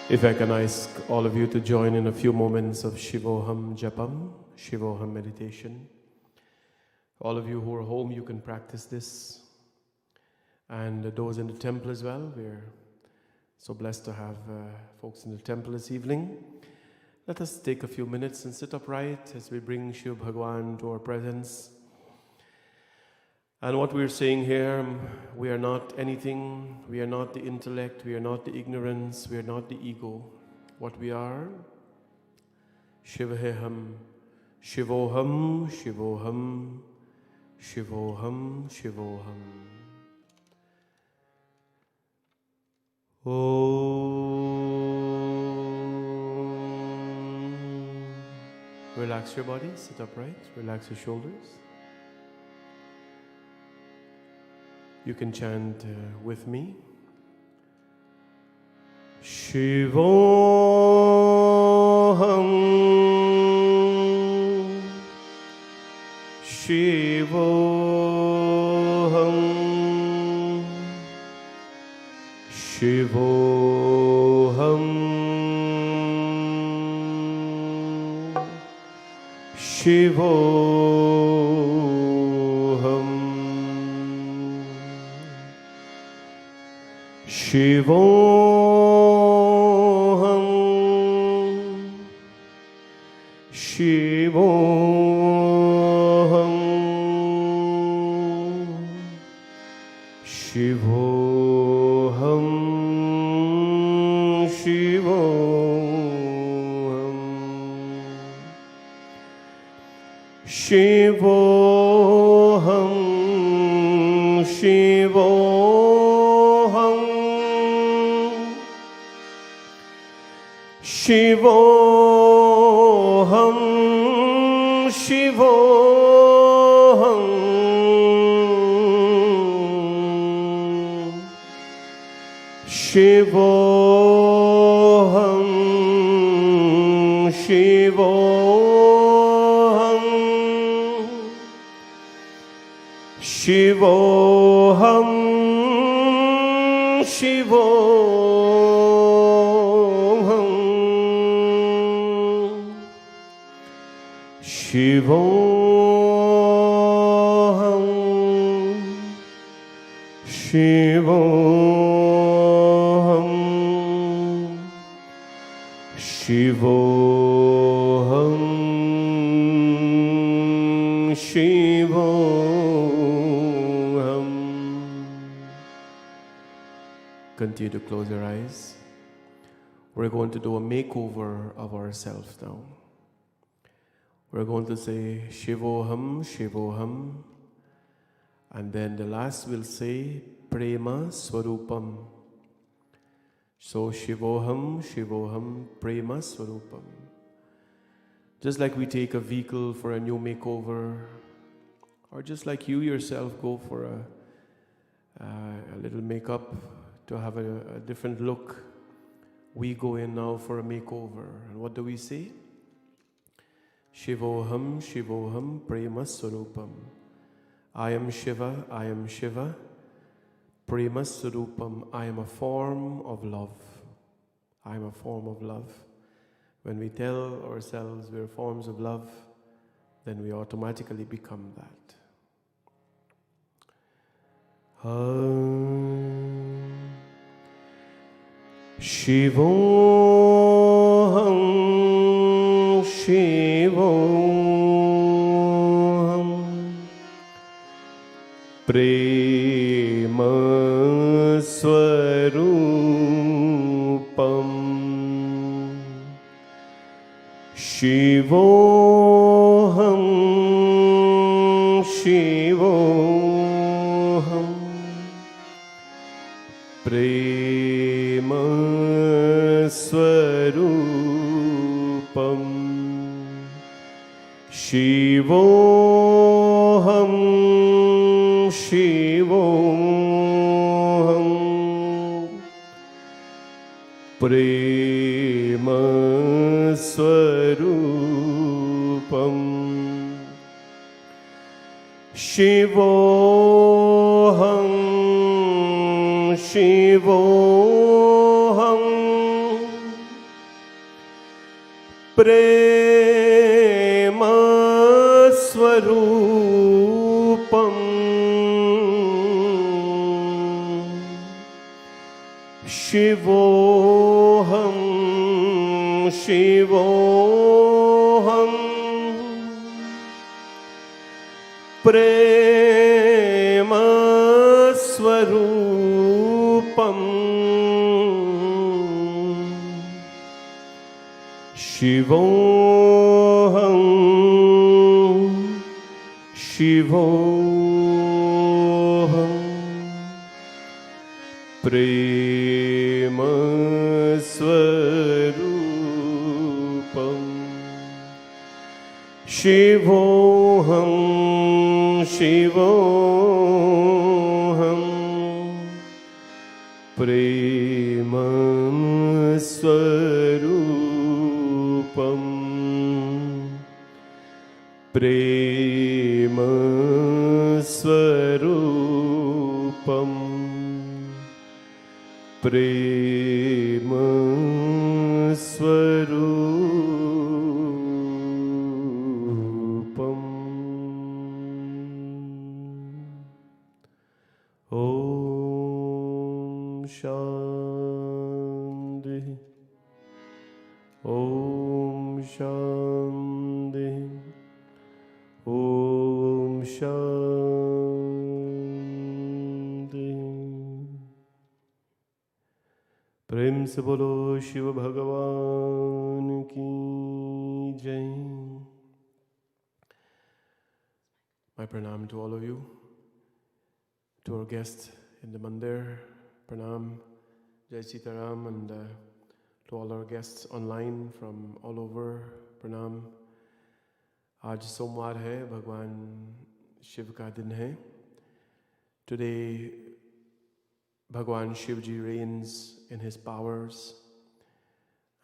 If I can ask all of you to join in a few moments of Shivoham Japam, Shivoham meditation. All of you who are home, you can practice this. And those in the temple as well, we're so blessed to have folks in the temple this evening. Let us take a few minutes and sit upright as we bring Shiv Bhagwan to our presence. And what we're saying here, we are not anything, we are not the intellect, we are not the ignorance, we are not the ego. What we are, Shivaham, Shivoham, Shivoham, Shivoham, Shivoham. Relax your body, sit upright, relax your shoulders. You can chant with me. Shivoham, Shivoham, Shivoham, Shivoham, Shivoham, Shivoham, Shivoham, Shivoham, Shivoham, Shivoham, Shivoham, Shivoham, Shivoham, Shivoham, Shivoham, Shivoham, Shivoham, Shivoham, Shivoham. Continue to close your eyes. We're going to do a makeover of ourselves now. We're going to say Shivoham, Shivoham, and then the last will say Prema Swarupam. So Shivoham, Shivoham, Prema Swarupam. Just like we take a vehicle for a new makeover, or just like you yourself go for a little makeup to have a different look, we go in now for a makeover. And what do we say? Shivoham, Shivoham, Prema Swarupam. I am Shiva, I am Shiva. Prema Swarupam, I am a form of love. I am a form of love. When we tell ourselves we're forms of love, then we automatically become that. Shivoham, Shivoham, Prema Swarupam. Shivoham, Shivoham, Prema Swarupam. Shivoham, Shivoham, Prema Swarupam. Shivoham, Shivoham, Prema Swarupam. Shivoham, Shivoham, Prema Swarupam. Shivoham, Shivoham, Prema Swarupam. Shivoham, Shivoham, Prema Swarupam. Prema Swarupam. Prema Swarupam. Om Shanti. Om Shanti. Om Shanti. प्रेम से बोलो शिव भगवान की जय. My pranam to all of you, to our guests in the mandir, pranam, Jai Sitaram, and to all our guests online from all over, pranam. आज सोमवार है, भगवान शिव का दिन है. Today, Bhagwan Shivji reigns in his powers,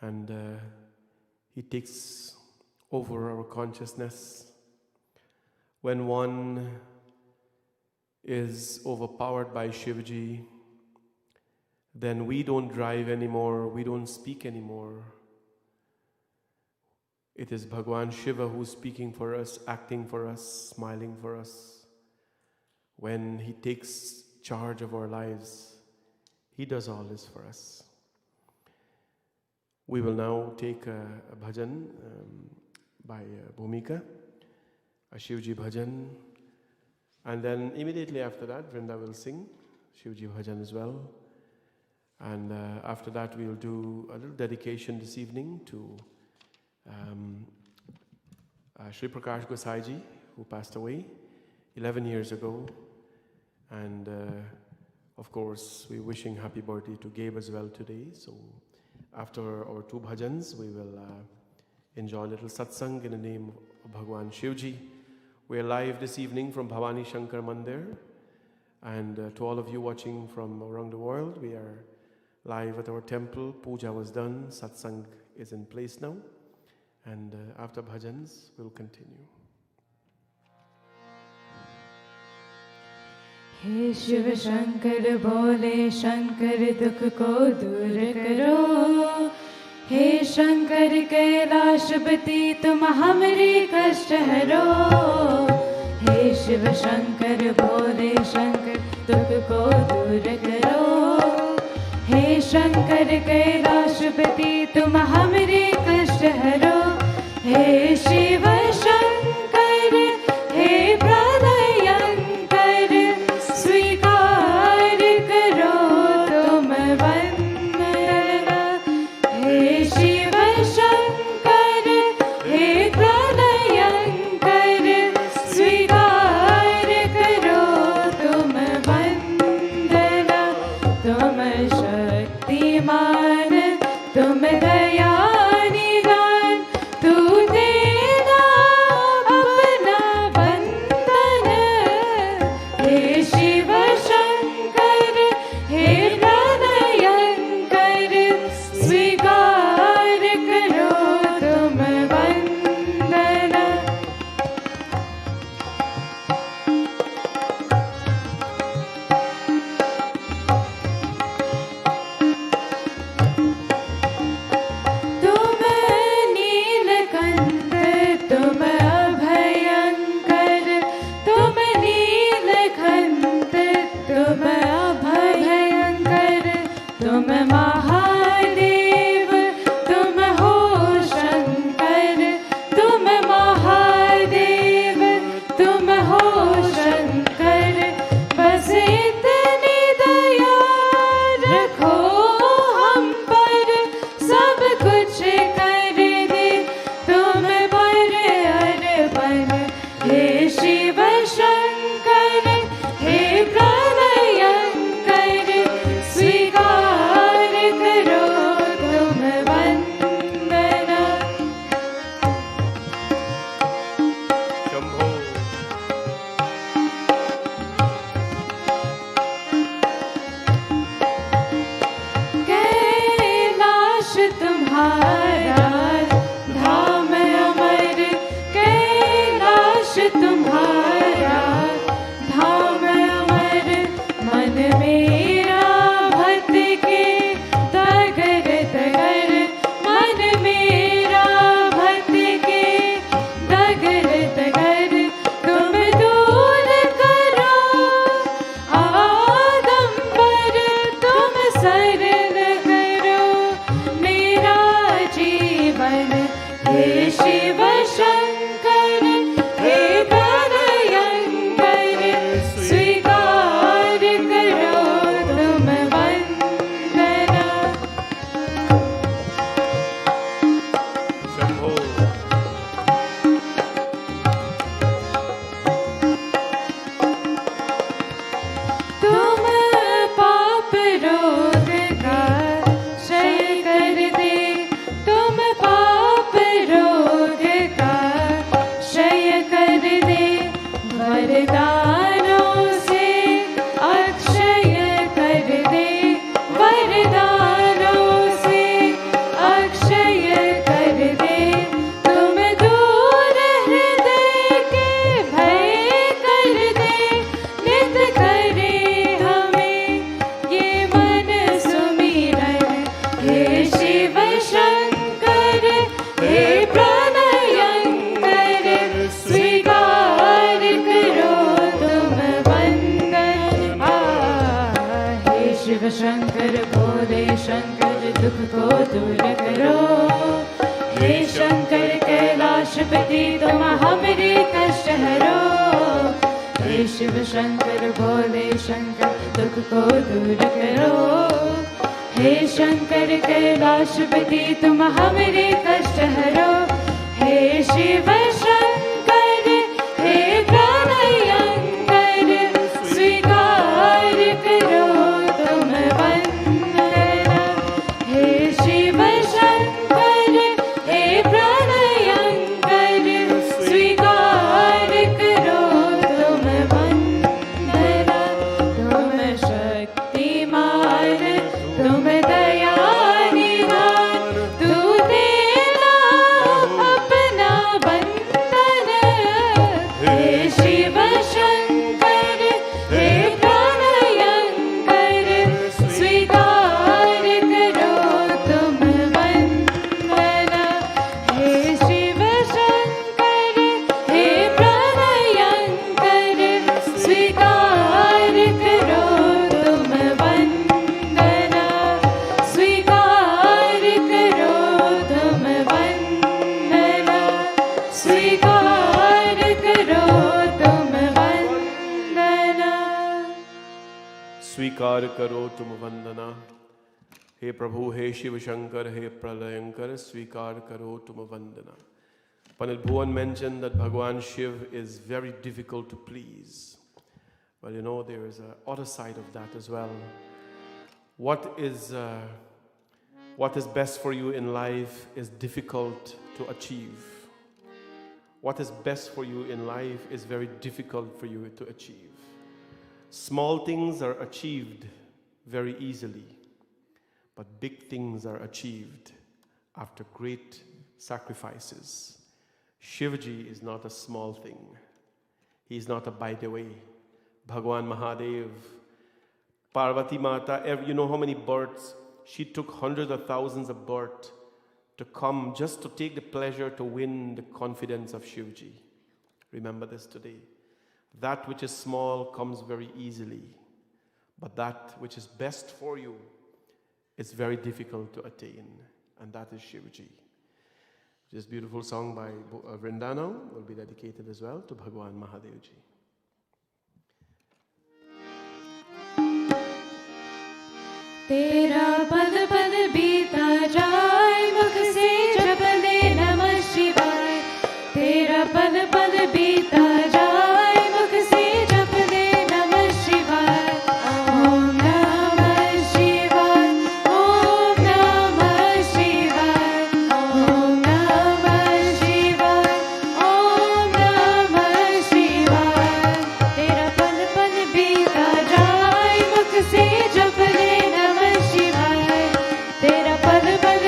and he takes over our consciousness. When one is overpowered by Shivji, then we don't drive anymore, we don't speak anymore. It is Bhagwan Shiva who's speaking for us, acting for us, smiling for us. When he takes charge of our lives. He does all this for us. We will now take a bhajan by Bhumika, a Shivji bhajan, and then immediately after that, Vrinda will sing Shivji bhajan as well. And after that, we will do a little dedication this evening to Sri Prakash Gosaiji, who passed away 11 years ago. And of course, we're wishing happy birthday to Gabe as well today. So after our two bhajans, we will enjoy a little satsang in the name of Bhagwan Shivji. We are live this evening from Bhavani Shankar Mandir. And to all of you watching from around the world, we are live at our temple. Puja was done, satsang is in place now. And after bhajans, we'll continue. हे शिव शंकर बोले शंकर दुख को दूर करो, हे शंकर कैलाशपति तुम हमारे कष्ट हरो। हे शिव शंकर बोले शंकर दुख को दूर करो, हे शंकर कैलाशपति तुम हमारे कष्ट हरो। हे शिव शंकर हे प्रलयंकर स्वीकार करो तुम वंदना। हे शिव शंकर हे प्रलयंकर स्वीकार करो तुम वंदना। तुम शक्तिमान तुम दया निदान, तू देना अपना वंदन। हे शिव शंकर हे प्रलयंकर स्वीकार करो तुम वंदना। तुम नीलकंठ तुम अभयंकर, तुम नीलकंठ तुम अभयंकर, तुम महादेव तुम हो शंकर, तुम महादेव तुम हो शंकर। बस इतनी दया रखो हम पर, सब कुछ कर दे तुम पर अर्पण। हे शिव शंकर हे प्रलयंकर स्वीकार करो तुम वंदना। Shambho. कैलाश तुम्हारा धाम अमर, कैलाश तुम्हारा धाम अमर। मन मेरा भक्त के दगर दगर, मन मेरा भक्त के दगर दगर। तुम दूर करो आदम्बर, तुम सरल करो मेरा जीवन। हे शिव शंकर हे प्रलयंकर स्वीकार करो तुम वंदना। Shambho. तुम पाप रोग का क्षय कर दे, तुम पाप रोग का क्षय कर दे। वरदानों से अक्षय कर दे, वरदानों से अक्षय कर दे। तुम दूर हृदय के भय कर दे, नित करे हमें ये मन भोले शंकर दुख को दूर करो। हे शंकर कैलाशपति तुम हमारे कष्ट हरो। हे शिव शंकर भोले शंकर दुख को दूर करो। हे शंकर कैलाशपति तुम हमारे कष्ट हरो। हे शिव शंकर हे प्राणयंकर स्वीकार करो तुम वंदना। हे शिव शंकर हे प्राणयंकर स्वीकार करो तुम वंदना। तुम शक्तिमान तुम दया निधान तू देना अपना बंधन। हे शिव शंकर हे प्राणयंकर स्वीकार करो तुम वंदना। हे शिव शंकर हे प्राणयंकर स्वीकार करो तुम वंदना। स्वीकार करो तुम वंदना। स्वीकार करो तुम वंदना। स्वीकार करो तुम वंदना। हे प्रभु, हे शिव शंकर, हे प्रलयंकर, स्वीकार karo तुम वंदना. Pandit Bhuvan mentioned that Bhagwan Shiv is very difficult to please. Well, you know, there is a other side of that as well. What is best for you in life is difficult to achieve. What is best for you in life is very difficult for you to achieve. Small things are achieved very easily, but big things are achieved after great sacrifices. Shivji is not a small thing. He is not a by the way. Bhagwan Mahadev, Parvati Mata, you know how many births? She took hundreds of thousands of births to come just to take the pleasure to win the confidence of Shivji. Remember this today. That which is small comes very easily, but that which is best for you is very difficult to attain, and that is Shivji. This beautiful song by Vrindana will be dedicated as well to Bhagwan Mahadevji. तेरा पल पल बीता जाए मुख से जप ले नमः शिवाय। तेरा पल पल बीता जाए मुख से जप ले नमः शिवाय। ओम नमः शिवाय, ओम नमः शिवाय, ओम नमः शिवाय, ओम नमः शिवाय। तेरा पल पल बीता जाए मुख से जप ले नमः शिवाय। तेरा पल पल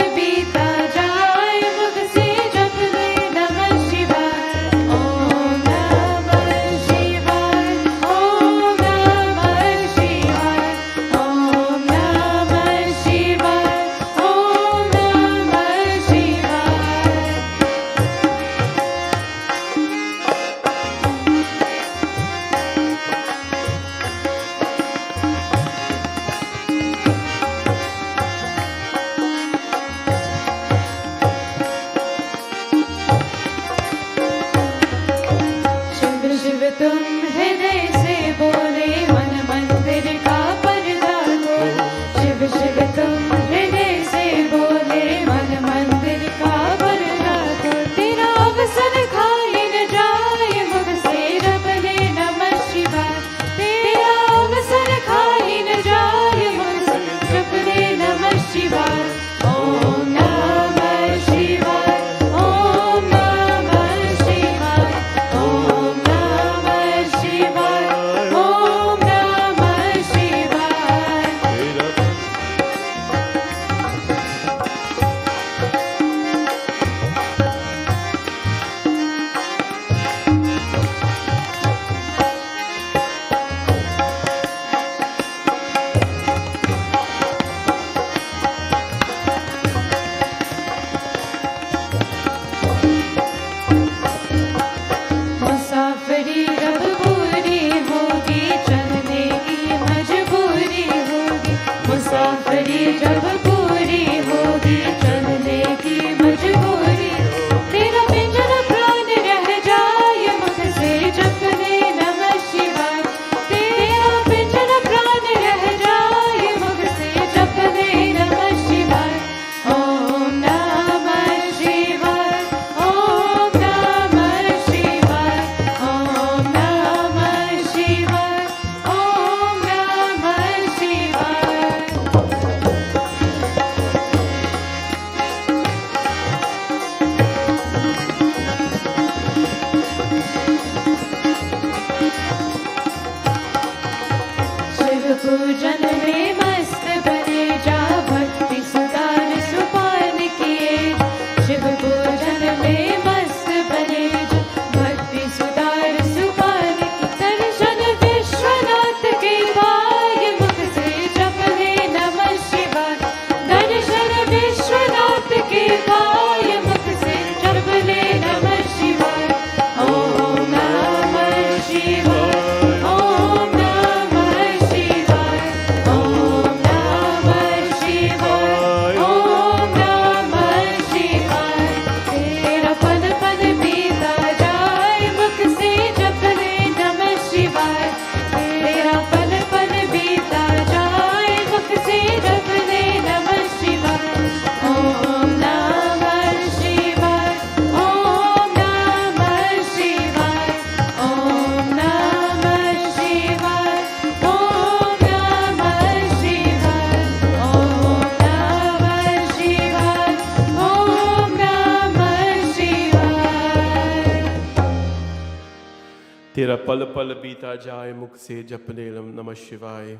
pal pal bita jai mukh se japne Namah Shivaya.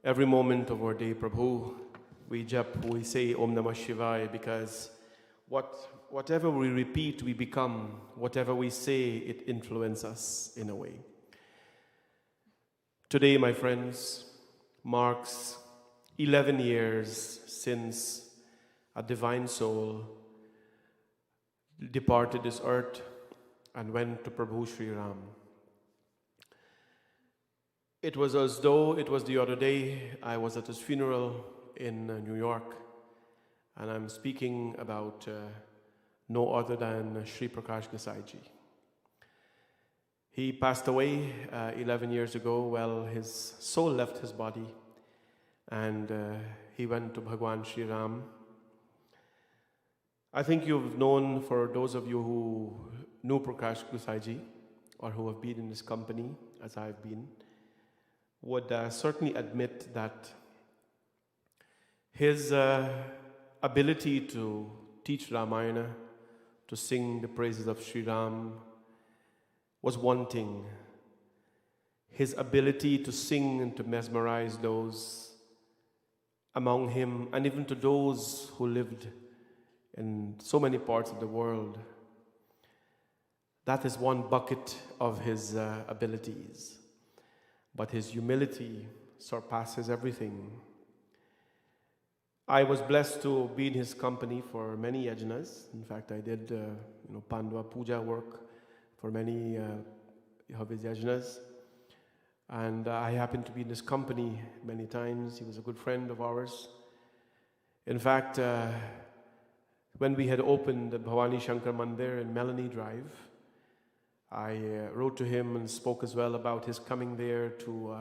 Every moment of our day, Prabhu, we jap, we say Om Namah Shivaya, because whatever we repeat, we become. Whatever we say, it influences us in a way. Today, my friends, marks 11 years since a divine soul departed this earth and went to Prabhu Sri Ram. It was as though it was the other day. I was at his funeral in New York, and I'm speaking about no other than Sri Prakash Desai Ji. He passed away 11 years ago. Well, his soul left his body, and he went to Bhagwan Sri Ram. I think you've known, for those of you who knew Prakash Desai Ji, or who have been in his company, as I've been, would certainly admit that his ability to teach Ramayana, to sing the praises of Sri Ram, was one thing. His ability to sing and to mesmerize those among him, and even to those who lived in so many parts of the world, that is one bucket of his abilities. But his humility surpasses everything. I was blessed to be in his company for many yajnas. In fact, I did Pandava Puja work for many of his yajnas. And I happened to be in his company many times. He was a good friend of ours. In fact, when we had opened the Bhavani Shankar Mandir in Melanie Drive, I wrote to him and spoke as well about his coming there to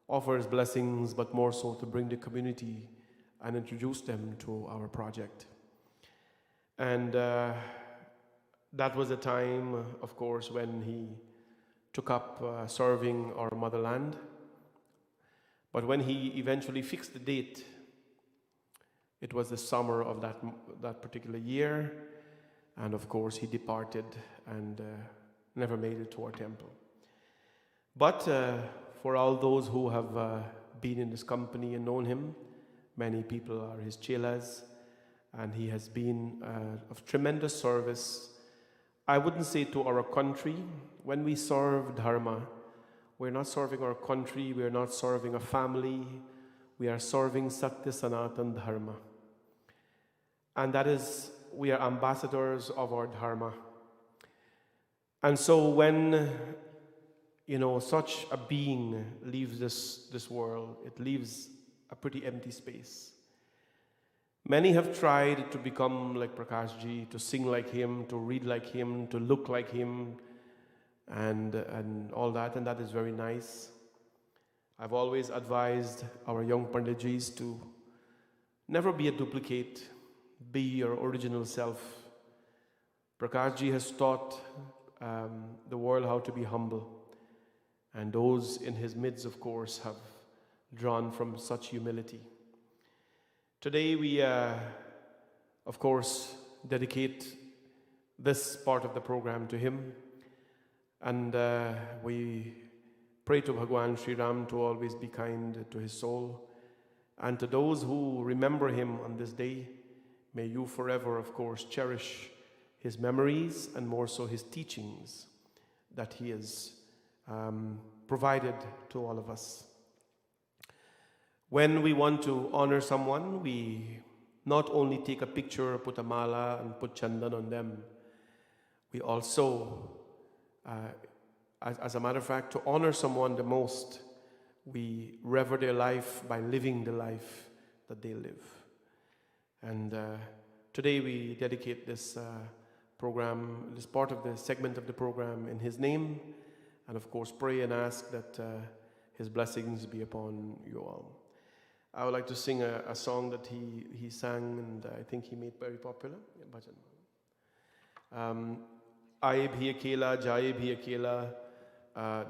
offer his blessings, but more so to bring the community and introduce them to our project. And that was a time, of course, when he took up serving our motherland. But when he eventually fixed the date, it was the summer of that particular year. And of course, he departed and never made it to our temple. But for all those who have been in this company and known him, many people are his chelas, and he has been of tremendous service. I wouldn't say to our country. When we serve Dharma, we're not serving our country, we're not serving a family, we are serving Satya Sanatan Dharma. And that is, we are ambassadors of our Dharma. And so when, such a being leaves this world, it leaves a pretty empty space. Many have tried to become like Prakash Ji, to sing like him, to read like him, to look like him, and all that, and that is very nice. I've always advised our young Panditjis to never be a duplicate, be your original self. Prakash Ji has taught the world how to be humble, and those in his midst, of course, have drawn from such humility. Today we, of course, dedicate this part of the program to him, and we pray to Bhagwan Sri Ram to always be kind to his soul, and to those who remember him on this day, may you forever, of course, cherish his memories and more so his teachings that he has provided to all of us. When we want to honor someone, we not only take a picture, put a mala, and put chandan on them, we also, as a matter of fact, to honor someone the most, we rever their life by living the life that they live. And today we dedicate this program, this part of the segment of the program in his name, and of course pray and ask that his blessings be upon you all. I would like to sing a song that he sang, and I think he made very popular. Aaye bhi akela, jaye bhi akela,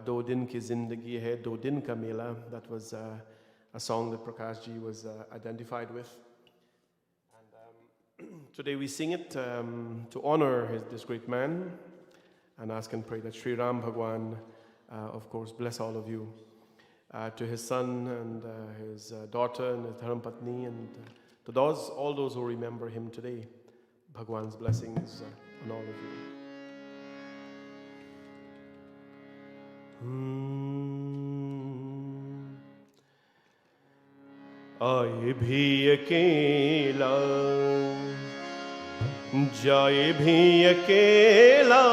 do din ki zindagi hai, do din ka mela. That was a song that Prakash Ji was identified with. And today we sing it to honor this great man, and ask and pray that Sri Ram Bhagwan of course, bless all of you. To his son and his daughter and his Dharmapatni, and to all those who remember him today, Bhagwan's blessings on all of you. आए भी अकेला जाए भी अकेला,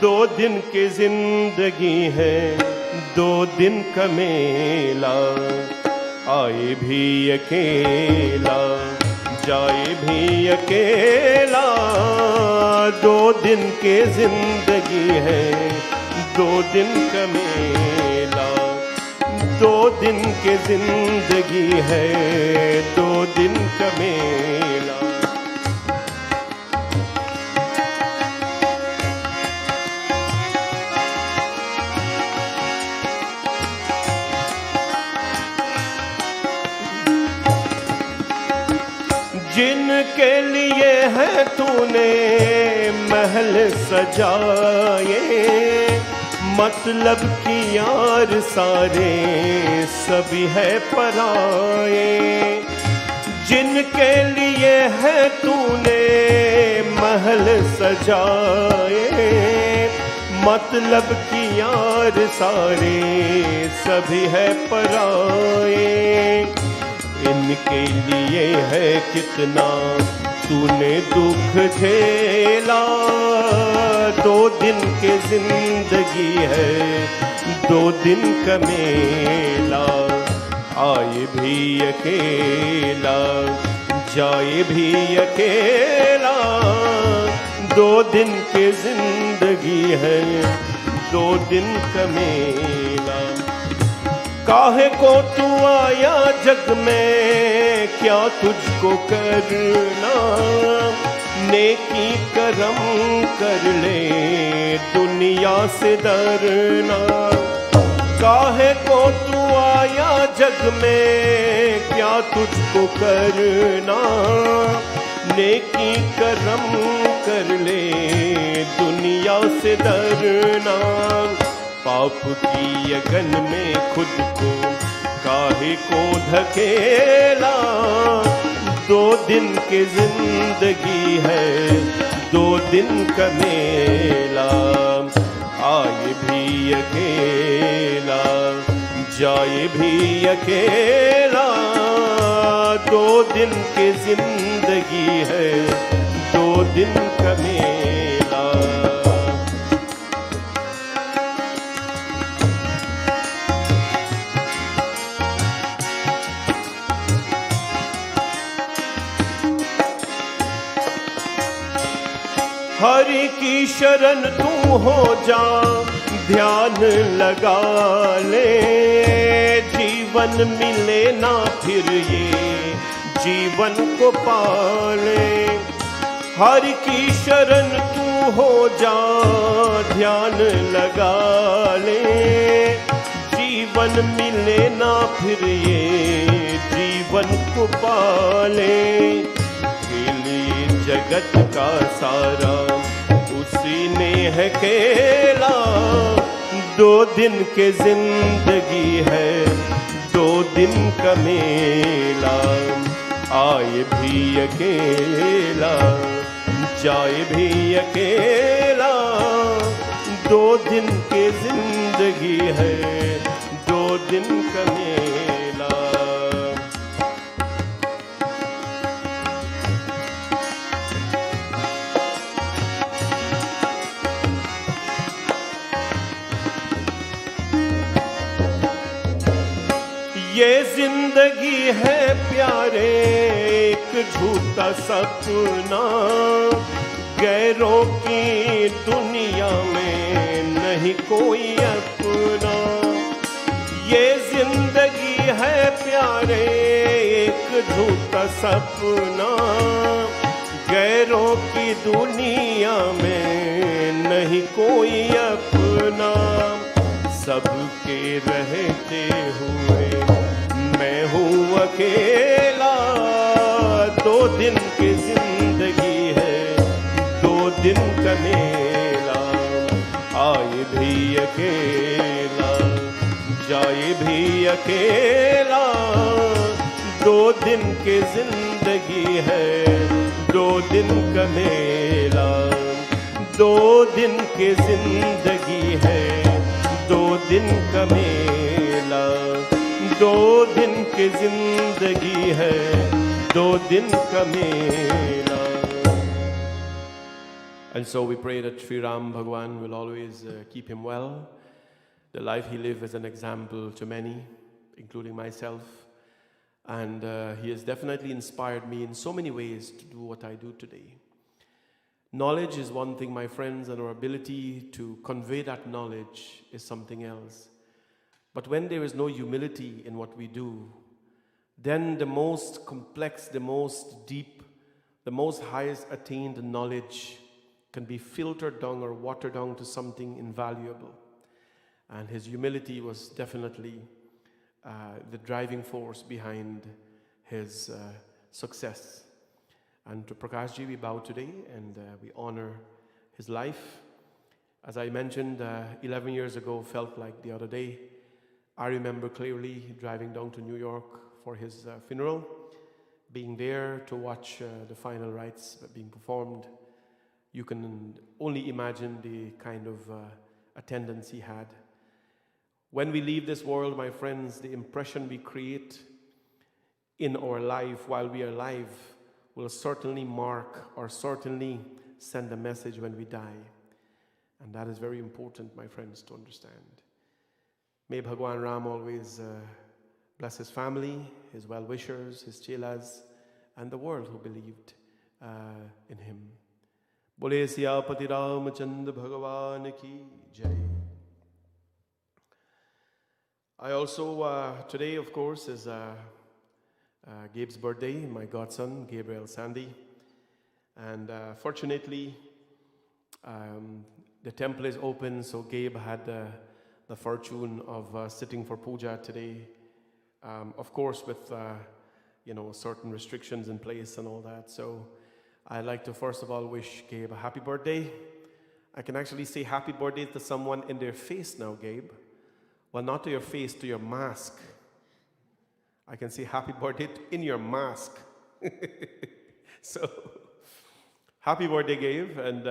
2 दिन की जिंदगी है 2 दिन का मेला। आए भी अकेला जाए भी अकेला, 2 दिन की जिंदगी है 2 दिन का मेला। 2 दिन की जिंदगी है 2 दिन का मेला। जिनके लिए है तूने महल सजाए, मतलब कि यार सारे सभी है पराए। जिनके लिए है तूने महल सजाए, मतलब कि यार सारे सभी है पराए। इनके लिए है कितना तूने दुख झेला, 2 दिन की जिंदगी है 2 दिन का मेला। आए भी अकेला जाए भी अकेला, 2 दिन की जिंदगी है 2 दिन का मेला। काहे को तू आया जग में, क्या तुझको करना, नेकी करम कर ले दुनिया से डरना। काहे को तू आया जग में, क्या तुझको करना, नेकी करम कर ले दुनिया से डरना। पाप की अगन में खुद को काहे को धकेला, 2 दिन की जिंदगी है 2 दिन का मेला। आए भी अकेला जाए भी अकेला, 2 दिन की जिंदगी है 2 दिन का मेला। हरि की शरण तू हो जा, ध्यान लगा ले, जीवन मिले ना फिर ये जीवन को पाले। हरि की शरण तू हो जा, ध्यान लगा ले, जीवन मिले ना फिर ये जीवन को पाले। जगत का सारा उसी ने है खेला, 2 दिन की जिंदगी है 2 दिन का मेला। आए भी अकेला जाए भी अकेला, 2 दिन की जिंदगी है 2 दिन का मेला। ये जिंदगी है प्यारे एक झूठा सपना, गैरों की दुनिया में नहीं कोई अपना। ये जिंदगी है प्यारे एक झूठा सपना, गैरों की दुनिया में नहीं कोई अपना। सबके रहते हुए मैं हूँ अकेला, 2 दिन की जिंदगी है 2 दिन का मेला। भी अकेला, जाए भी अकेला। 2 दिन की जिंदगी है, 2 दिन का मेला। 2 दिन की जिंदगी है, 2 दिन का मेला। 2 दिन की जिंदगी है, 2 दिन का मेला। And so we pray that Sri Ram Bhagwan will always keep him well. The life he lived is an example to many, including myself. And he has definitely inspired me in so many ways to do what I do today. Knowledge is one thing, my friends, and our ability to convey that knowledge is something else. But when there is no humility in what we do, then the most complex, the most deep, the most highest attained knowledge can be filtered down or watered down to something invaluable. And his humility was definitely the driving force behind his success. And to Prakash Ji, we bow today and we honor his life. As I mentioned, 11 years ago felt like the other day. I remember clearly driving down to New York for his funeral, being there to watch the final rites being performed. You can only imagine the kind of attendance he had. When we leave this world, my friends, the impression we create in our life while we are alive will certainly mark or certainly send a message when we die. And that is very important, my friends, to understand. May Bhagwan Ram always bless his family, his well-wishers, his chelas, and the world who believed in him. Bole Siyapati Ramachandra Bhagavan ki jai. I also, today of course is Gabe's birthday, my godson, Gabriel Sandy. And fortunately, the temple is open, so Gabe had the fortune of sitting for puja today. Of course, with certain restrictions in place and all that. So I'd like to first of all wish Gabe a happy birthday. I can actually say happy birthday to someone in their face now, Gabe. Well, not to your face, to your mask. I can say happy birthday in your mask. So, happy birthday, Gabe, and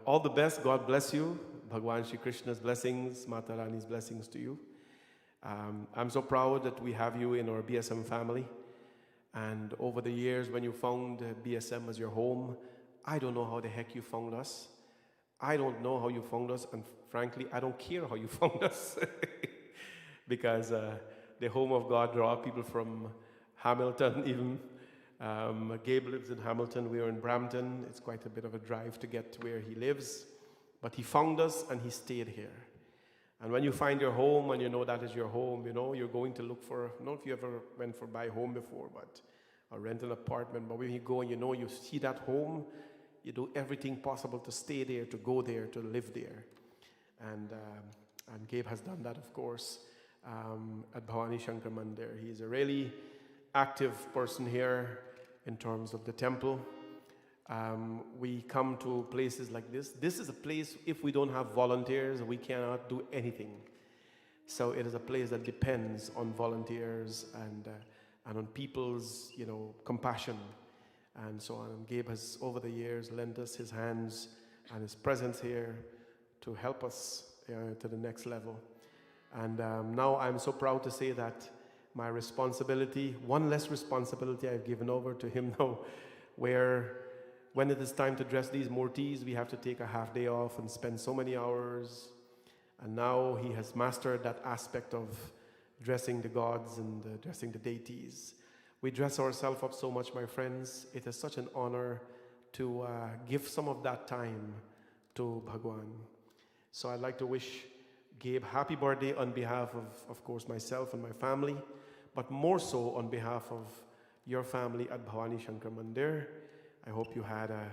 all the best. God bless you. Bhagwan Shri Krishna's blessings, Mata Rani's blessings to you. I'm so proud that we have you in our BSM family. And over the years, when you found BSM as your home, I don't know how the heck you found us. I don't know how you found us, and frankly, I don't care how you found us. Because the home of God draw people from Hamilton even. Gabe lives in Hamilton, we are in Brampton. It's quite a bit of a drive to get to where he lives. But he found us and he stayed here. And when you find your home and you know that is your home, you're going to look for, I don't know if you ever went for buy home before, or rent an apartment, but when you go and you see that home, you do everything possible to stay there, to go there, to live there. And Gabe has done that, of course, at Bhavani Shankar Mandir. He is a really active person here in terms of the temple. We come to places like this. This is a place, if we don't have volunteers, we cannot do anything. So it is a place that depends on volunteers and on people's, compassion and so on. And Gabe has, over the years, lent us his hands and his presence here to help us to the next level. And now I'm so proud to say that my responsibility, one less responsibility I've given over to him now, where when it is time to dress these murtis, we have to take a half day off and spend so many hours. And now he has mastered that aspect of dressing the gods and dressing the deities. We dress ourselves up so much, my friends. It is such an honor to give some of that time to Bhagwan. So I'd like to wish Gabe happy birthday on behalf of course, myself and my family, but more so on behalf of your family at Bhavani Shankar Mandir. I hope you had a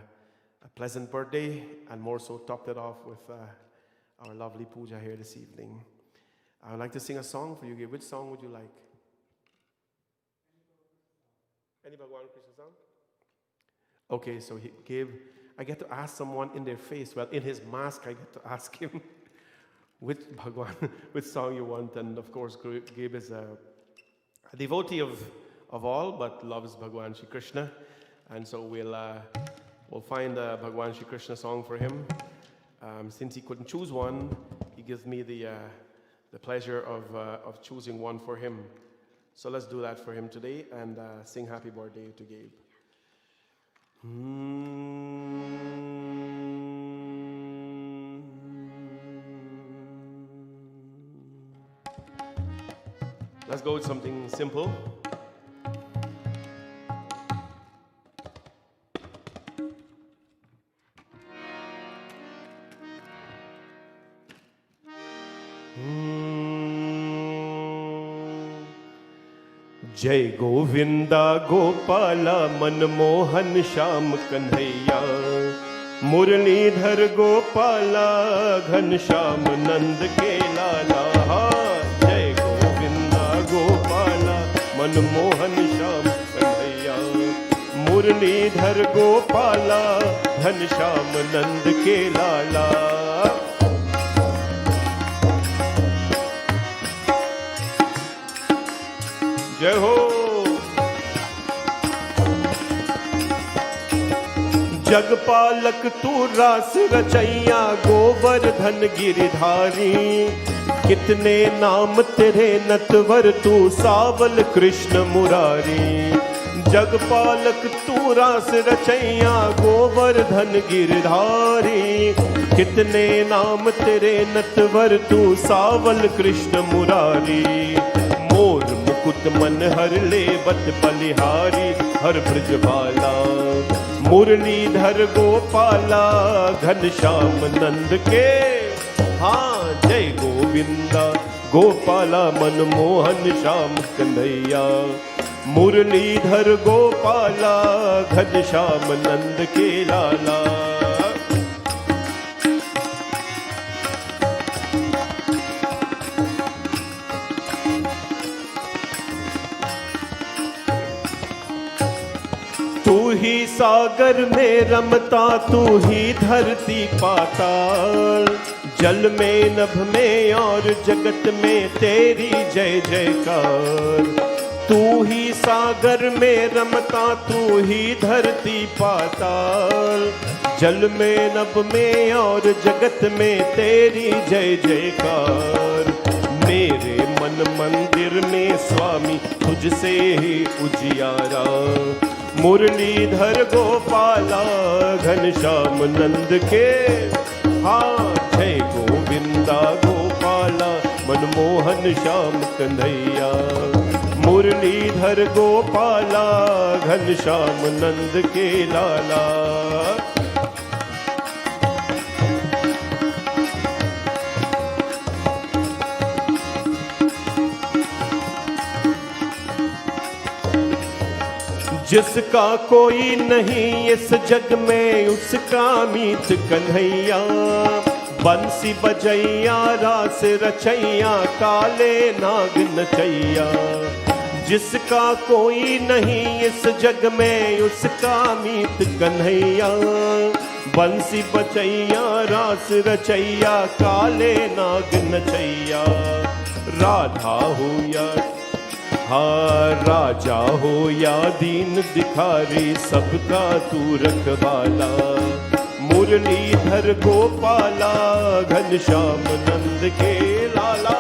pleasant birthday and more so topped it off with our lovely puja here this evening. I would like to sing a song for you, Gabe. Which song would you like? Any Bhagwan Krishna song? Okay, so Gabe, I get to ask someone in their face, well, in his mask, I get to ask him which Bhagwan, which song you want. And of course, Gabe is a devotee of all, but loves Bhagwan Shri Krishna. And so we'll find a Bhagwan Shri Krishna song for him. Since he couldn't choose one, he gives me the pleasure of choosing one for him. So let's do that for him today and sing happy birthday to Gabe. Let's go with something simple. जय गोविंदा गोपाला मनमोहन श्याम कन्हैया मुरलीधर गोपाला घनश्याम नंद के लाला जय गोविंदा गोपाला मनमोहन श्याम कन्हैया मुरलीधर गोपाला घनश्याम नंद के लाला जय हो। जगपालक तू रास रचैया गोवर्धन गिरधारी कितने नाम तेरे नटवर तू सावल कृष्ण मुरारी जगपालक तू रास रचैया गोवर्धन गिरधारी कितने नाम तेरे नटवर तू सावल कृष्ण मुरारी मोर मुकुट मन हर लेवत बलिहारी हर ब्रजबाला मुरलीधर गोपाला घनश्याम नंद के जय गोविंदा गोपाला मनमोहन श्याम कन्हैया मुरलीधर गोपाला घनश्याम नंद के लाला तू ही सागर में रमता तू ही धरती पाताल जल में नभ में और जगत में तेरी जय जयकार तू ही सागर में रमता तू ही धरती पाताल जल में नभ में और जगत में तेरी जय जयकार मेरे मन मंदिर में स्वामी तुझसे ही उजियारा मुरलीधर गोपाला घनश्याम नंद के जय गोविंदा गोपाला मनमोहन श्याम कन्हैया मुरलीधर गोपाला घनश्याम नंद के लाला जिसका कोई नहीं इस जग में उसका मीत कन्हैया बंसी बजैया रास रचैया काले नाग नचैया जिसका कोई नहीं इस जग में उसका मीत कन्हैया बंसी बजैया रास रचैया काले नाग नचैया राधा हो या राजा हो या दीन भिखारी सबका तू रखवाला मुरलीधर गोपाला घनश्याम नंद के लाला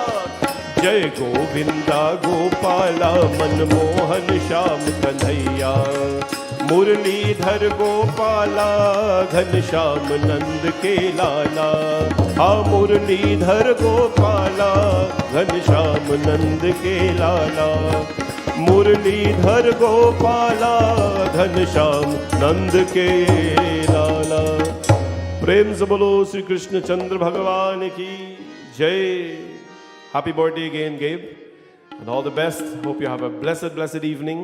जय गोविंदा गोपाला मनमोहन श्याम कन्हैया मुरलीधर गोपाला घनश्याम नंद के लाला मुरलीधर गोपाला घनश्याम नंद के लाला मुरलीधर गोपाला घनश्याम नंद के लाला प्रेम से बोलो श्री कृष्ण चंद्र भगवान की जय Happy birthday again, Gabe, and all the best. Hope you have a blessed evening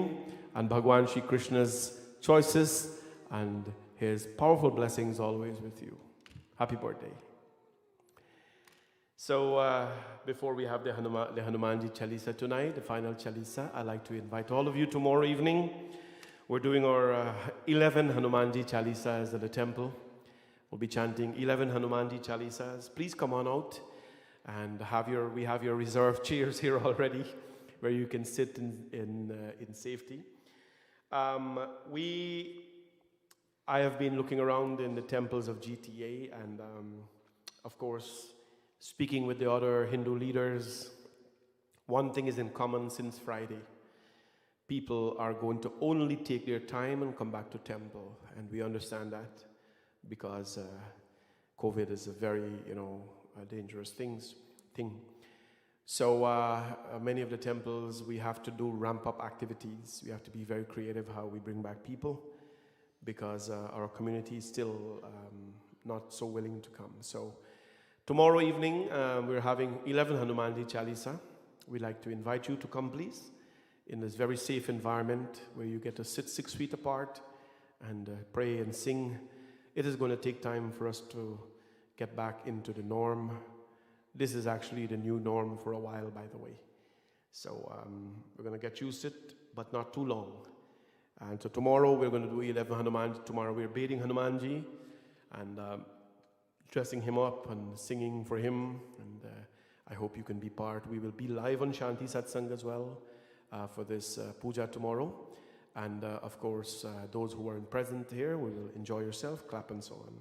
and Bhagwan Shri Krishna's choices and his powerful blessings always with you. Happy birthday. So before we have the Hanumanji Chalisa tonight, the final Chalisa, I'd like to invite all of you tomorrow evening. We're doing our 11 Hanumanji Chalisas at the temple. We'll be chanting 11 Hanumanji Chalisas. Please come on out and we have your reserved chairs here already where you can sit in safety. I have been looking around in the temples of GTA and of course speaking with the other Hindu leaders. One thing is in common since Friday. People are going to only take their time and come back to temple, and we understand that because COVID is a very, dangerous thing. So many of the temples, we have to do ramp-up activities. We have to be very creative how we bring back people because our community is still not so willing to come. So tomorrow evening, we're having 11 Hanumanji Chalisa. We'd like to invite you to come, please, in this very safe environment where you get to sit 6 feet apart and pray and sing. It is going to take time for us to get back into the norm. This is actually the new norm for a while, by the way. So we're going to get used to it, but not too long. And so tomorrow we're going to do 11 Hanumanji. Tomorrow we're bathing Hanumanji and dressing him up and singing for him. And I hope you can be part. We will be live on Shanti Satsang as well for this puja tomorrow. And of course, those who are present here, we will enjoy yourself, clap and so on.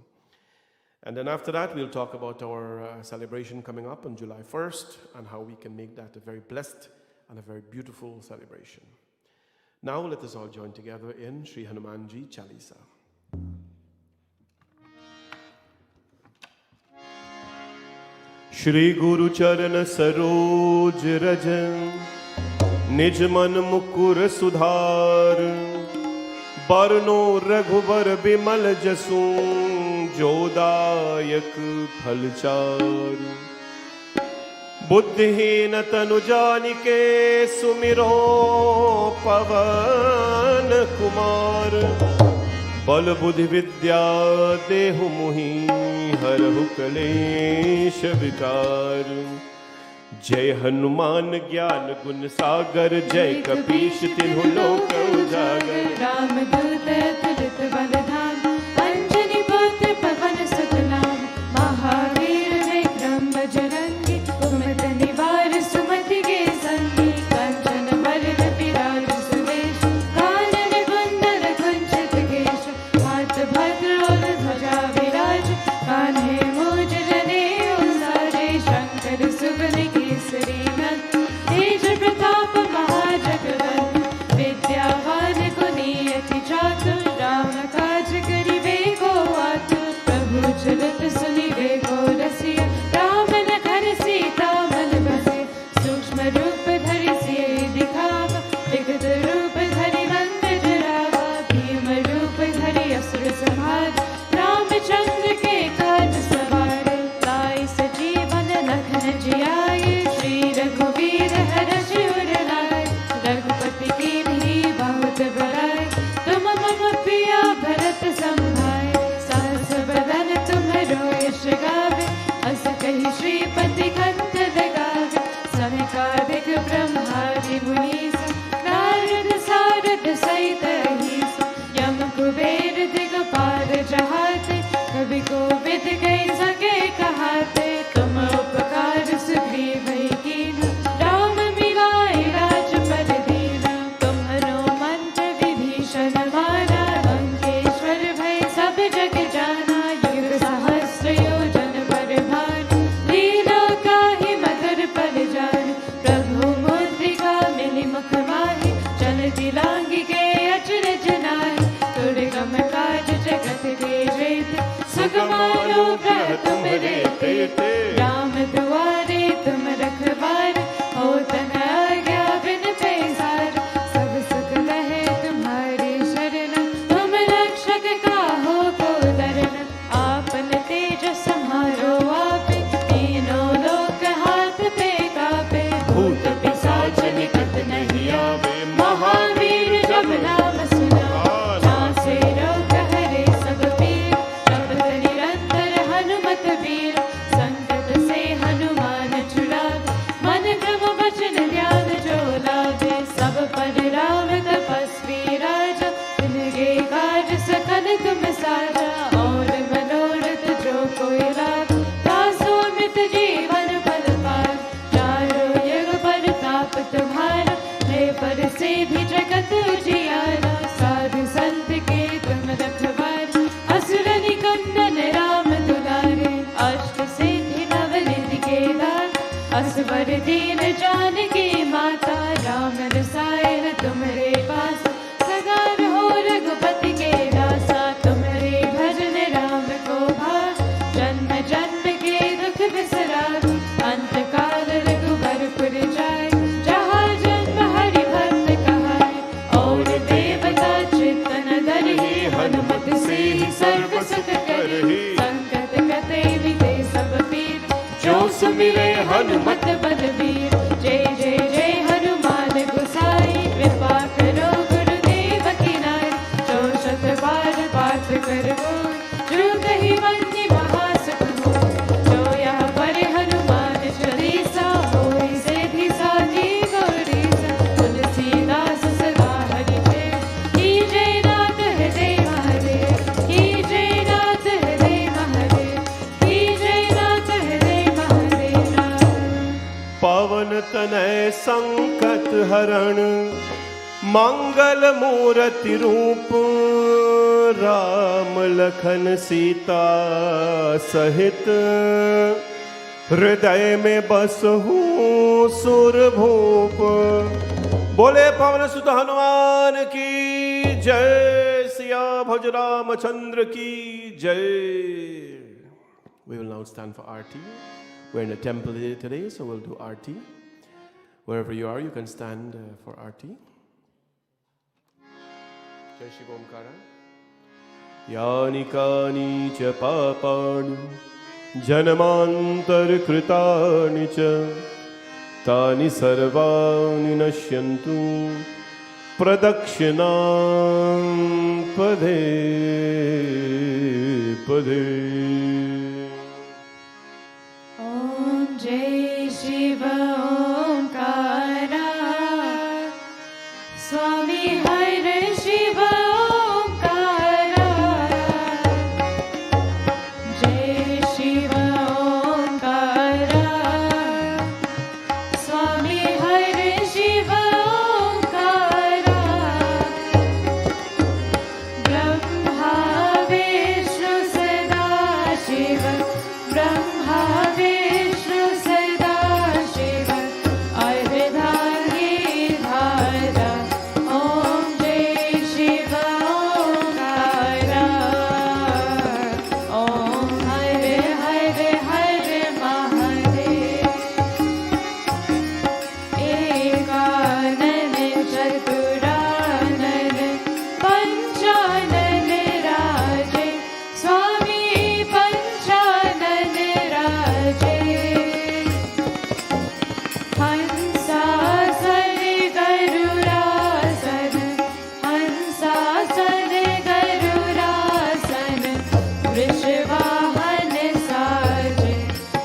And then after that, we'll talk about our celebration coming up on July 1st and how we can make that a very blessed and a very beautiful celebration. Now let us all join together in Sri Hanumanji Chalisa. Shri Guru Charan Saroj Rajan Nij Man Mukur Sudhar Barno Raghubar Bimal Jasun Jodayak Phalchar Buddhihin Tanu Janike Sumiro Pavan Kumar Bal Buddhi Vidya Dehu Muhi Harahu Kalesh Vikar Jai Hanuman Gyan Gun Sagar Jai Kapish Tinhu Lok Ujagar Ram Dut Tulit Baladhan Anjani Putra Pavan Sutnam Mahavir Vikram Bajrangi Kumat Nivar Sumati Ge Sangi Kanchan Varid Viraj Sudesh Kanan Kundar Kunchit Kesh Hat Bhadra Dhwaja Viraj Kanhe Moj Rane Usare Shankar Subhani Kesarinan Tej Pratap Mahajagvan Vidyavan Guniyati Chatur Ram Kaj Karive Ko Atur Prabhu Chalat Sunive Ko Rasiya Ram Nakhar Sita Man Base Sukshma Rup Dhari Siye Dikhava Vigat Rup Dhari Nand Jarava Bhima Rup Dhari Asur Samhad Ramchandra Ke Kaj Savar Lai Sajeevan Lakhan Jiyaye Shri Raghuveer Harsh Urlaye Raghupati Ki Bhi Bahut Badaye Tum Mama Priya Bharat Sambhaye Sahas Badan Tumharo Yash Gave As Kahi Shripati Kant Lagave Sanakadik Brahmadi Munisa Narad Sarad Saita Ahisa Yam Kuber Digapar Jahate Kavi Kovid Gai Sake Kahate Tum Upakar Sugriv Kina Ram Milai Raj Paradina Tumharo Mantra Vibhishan Mara Lankeshwar Bhai Sab Jag Jana Yug Sahasra Yojan Barbhan Leela Kahi Madhur Parjan Prabhu Mudrika Mili Mukhmahi Chalati Langi Ke Achraj Nahi Durgam Kaj Jagat Ke Jret Sugamalo Grah Tumre Tete Ram Duare Tum Rakhwar Ho Tan Agya Bin Pesar Sab Sukh Rahe Tumhare Sharan Tum Rakshak Kaho Ko Daran Aapan Tejas Samharo Aape Teeno Lok Haath Pe Kaape Bhoot Pisach Nikat Nahi Aave Mahavir Jab Naam Suna Jhanse Rog Hare Sab Peer Shabad Nirantar Hanumat Veer Sankat Se Hanuman भी जगत उजियारा, साधु संत के तुम रखवारे, असुर निकंदन राम दुलारे, अष्ट सिद्धि नवनिधि के दाता, असवर दीन जानकी माता, राम रसायन तुम्हारे पास, सदा रहो रघुपति के दासा, तुम्हारे भजन राम को भाव, जन्म जन्म के दुख बिसराओ, अंत काल रघुबरपुर जाए, जहाँ जन्म हरि भक्त कहाए, और देवता चित्तन धरहि, हनुमत से ही सर्व सुख करहि, संकट कटे मिटे सब पीर, जो सुमिरे हनुमत बलबीर, जय जय जय हनुमान गोसाई, कृपा करो गुरुदेव की नाई, जो शत बार पाठ करो, जो कहीं बंदी महासुख हो, जो यहाँ पर हनुमान चालीसा, होई सेधि साधी गौरीसा, तुलसीदास सदा हरि जय, की जय नाथ हृदय महादेव, की जय नाथ हृदय महादेव, की जय नाथ हृदय महादेव। पवन तनय संकट हरण, मंगल मूर्ति रूप, राम लखन सीता सहित, हृदय में बसहु सुर भूप। बोले पवन सुत हनुमान की जय, सिया भज रामचंद्र की जय। We will now stand for Aarti. We're in a temple today, so we'll do Aarti. Wherever you are, you can stand for Aarti. Jai Shiv Omkara. Yani kani cha papani janmantar kritani cha tani sarvani nashyantu pradakshinam pade pade. Om Jai Shiva Omkara, Swami Hare Shiva Omkara, Jai Shiva Omkara, Swami Hare Shiva Omkara, Brahma Vishnu Sada Shiva, Brahma Vishnu Sada Shiva, Ardhangi Dhara, Om Jai Shiva Omkara, Om Hare Hare Hare Mahadev, Ekanan Chaturanan Panchanan Raje, Swami Panchanan Raje, Hansasan Garurasan, Hansasan Garurasan, Vrishvahan Saje,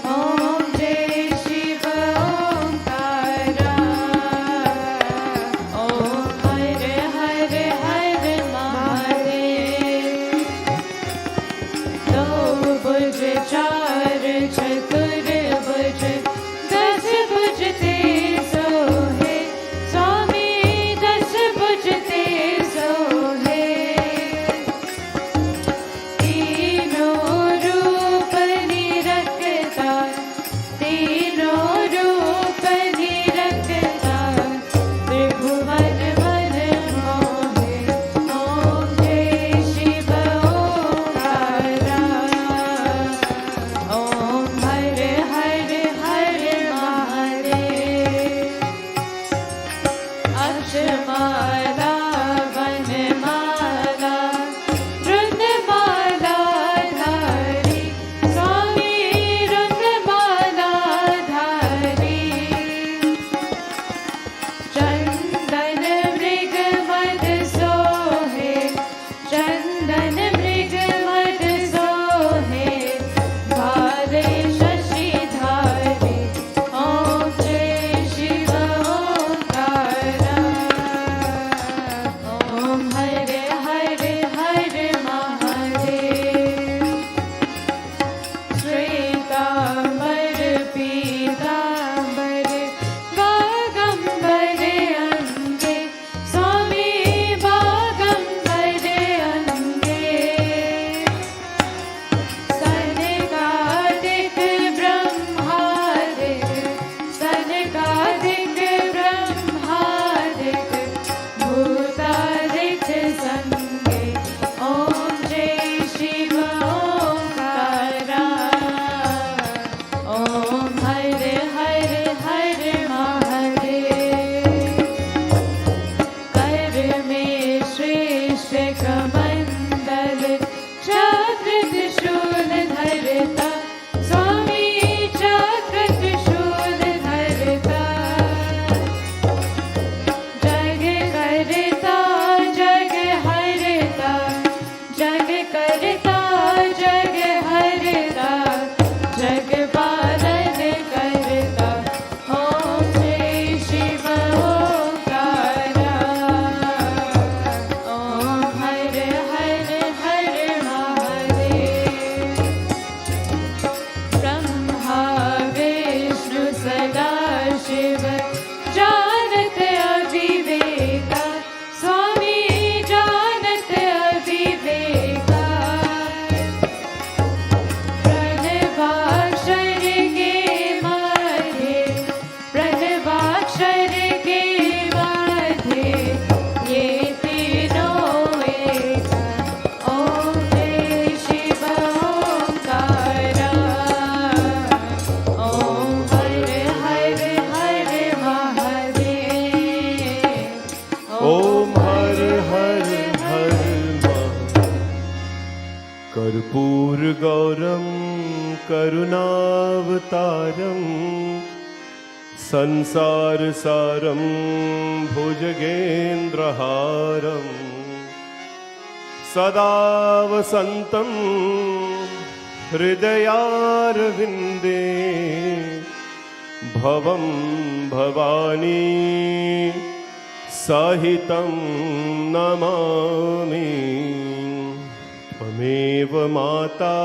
Om Jai Shiva Omkara, Om Hare Hare Hare Mahadev, दो भुज चार चतुर्भुज, दस भुज ते सोहे, स्वामी दस भुज ते सोहे, तीनों रूप निरखता, तीनों रूप निरखता, त्रिभुवन मन मोहे, ओम जय शिव ओंकारा, ओम हरे हरे हरे महादेव, अक्षमाला वनमाला वृंदमाला धारी, स्वामी वृंदमाला धारी, चंदन मृग मद सोहे, चंदन मृग मद सोहे, भाले शशि धारे, ओम जय Shiv Omkara, Om Har Har Har Karpur Gauram Karunavataram Sansar Saram Bhujagendraharam Sada Vasantam Hridayarvinde Bhavam Bhavani Sahitam Namami Tvameva Mata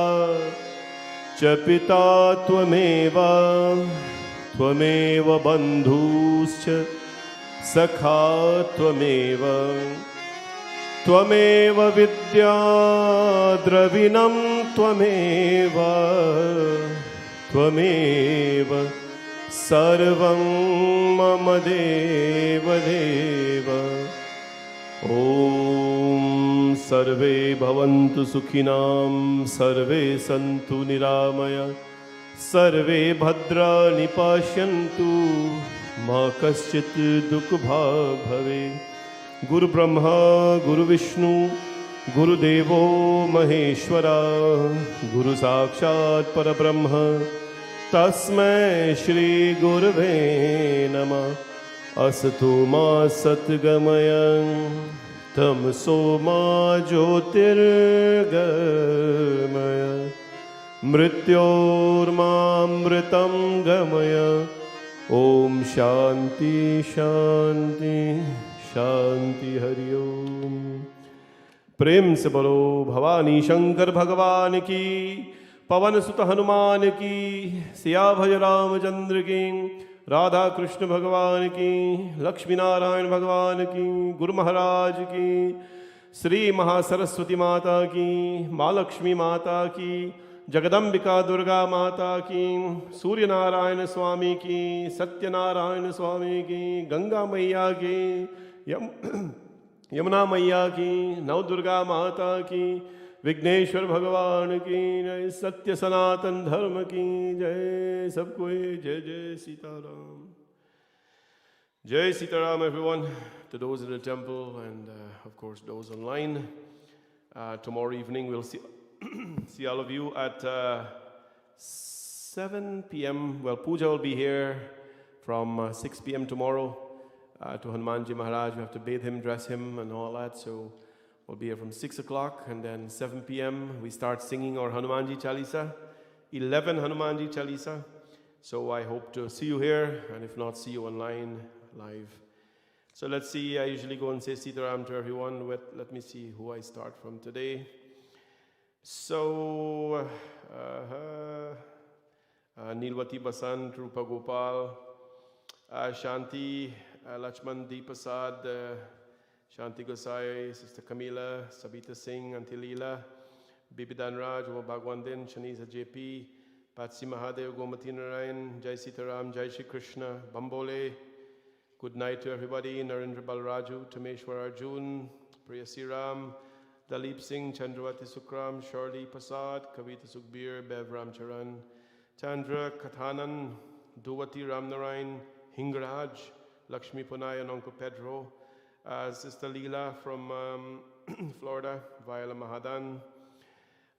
Cha Pita Tvameva Tvameva Bandhuscha Sakha Tvameva Tvameva Vidya Dravinam Tvameva Tvameva Sarvam Mama Deva Deva Om Sarve Bhavantu Sukhinam Sarve Santu Niramaya Sarve Bhadrani Pashyantu Ma Kaschit Dukha Bhave Guru Brahma Guru Vishnu Guru Devo Maheshwara Guru Sakshat Parabrahma Tasmai Shri Gurave Namah Asato Ma Satgamaya Tamso Ma Jyotirgamaya Mrityor Ma Amritam Gamaya Om Shanti Shanti Shanti Hari Om प्रेम से बोलो भवानी शंकर भगवान की पवन सुत हनुमान की सियाभज रामचंद्र की राधा कृष्ण भगवान की लक्ष्मी नारायण भगवान की गुरु महाराज की श्री महासरस्वती माता की माँ लक्ष्मी माता की जगदम्बिका दुर्गा माता की सूर्य नारायण स्वामी की सत्यनारायण स्वामी की गंगा मैया की यमुना मैया की नवदुर्गा माता की विघ्नेश्वर भगवान की जय सत्य सनातन धर्म की जय सबको जय जय सीताराम जय Sitaram everyone to those in the temple and of course those online tomorrow evening we'll see see all of you at 7 p.m. well puja will be here from 6 p.m. tomorrow to Hanumanji Maharaj. We have to bathe him, dress him and all that, so we'll be here from 6 o'clock and then 7 p.m. we start singing our Hanumanji Chalisa, 11 Hanumanji Chalisa. So I hope to see you here and if not, see you online, live. So let's see, I usually go and say Sitaram to everyone. Let me see who I start from today. So, Nilwati Basant, Rupa Gopal, Shanti, Lachman Deepasad, Shanti Gosai, Sister Camila, Sabita Singh, Auntie Leela, Bibi Danraj, Uma Bhagwandin, Shaniza JP, Patsy Mahadev, Gomati Narayan, Jai Sitaram, Jai Shri Krishna, Bambole. Good night to everybody. Narendra Balraju, Tameshwar Arjun, Priya Siram, Dalip Singh, Chandravati Sukram, Shirley Pasad, Kavita Sukhbir, Bev Ramcharan, Chandra Kathanan, Duvati Ramnarayan, Hingraj, Lakshmi Punay and Uncle Pedro, Sister Leela from Florida, Viola Mahadan,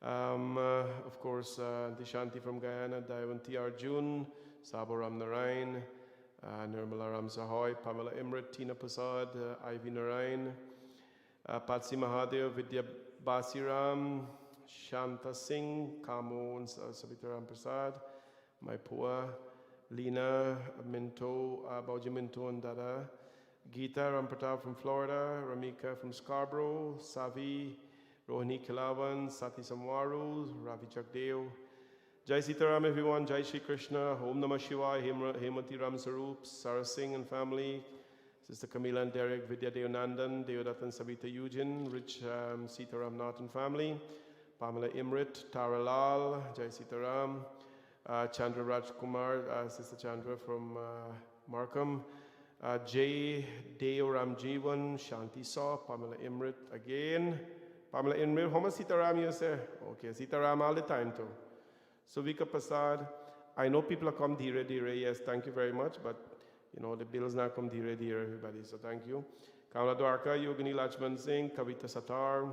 of course, Dishanti from Guyana, Dayavanti Arjun, Sabo Ramnarayan, Nirmala Ram Sahoy, Pamela Imrit, Tina Prasad, Ivy Narayan, Patsy Mahadev, Vidya Basiram, Shanta Singh, Kamo and Savita Ram Prasad, Maipua, Lena, Minto, Bauji Minto and Dada, Geeta Rampratap from Florida, Ramika from Scarborough, Savi, Rohini Kilavan, Sati Samwaru, Ravi Chakdeo. Jai Sitaram everyone, Jai Shri Krishna, Om Namah Shivaya, Hemati Ram Sarup, Sarah Singh and family, Sister Camila and Derek, Vidya Deonandan, Deodat and Sabita Eugene, Rich Sitaram Nath and family, Pamela Imrit, Tara Lal, Jai Sitaram, Chandra Raj Kumar, Sister Chandra from Markham, Jay Deo Ram Jeevan, Shanti Saw, Pamela Imrit again. Pamela Imrit, how much Sitaram you say? Okay, Sitaram all the time too. So Vika Prasad, I know people have come dire, yes, thank you very much, but you know, the bills now come dire, everybody, so thank you. Kamala Dwarka, Yogini Lachman Singh, Kavita Satar,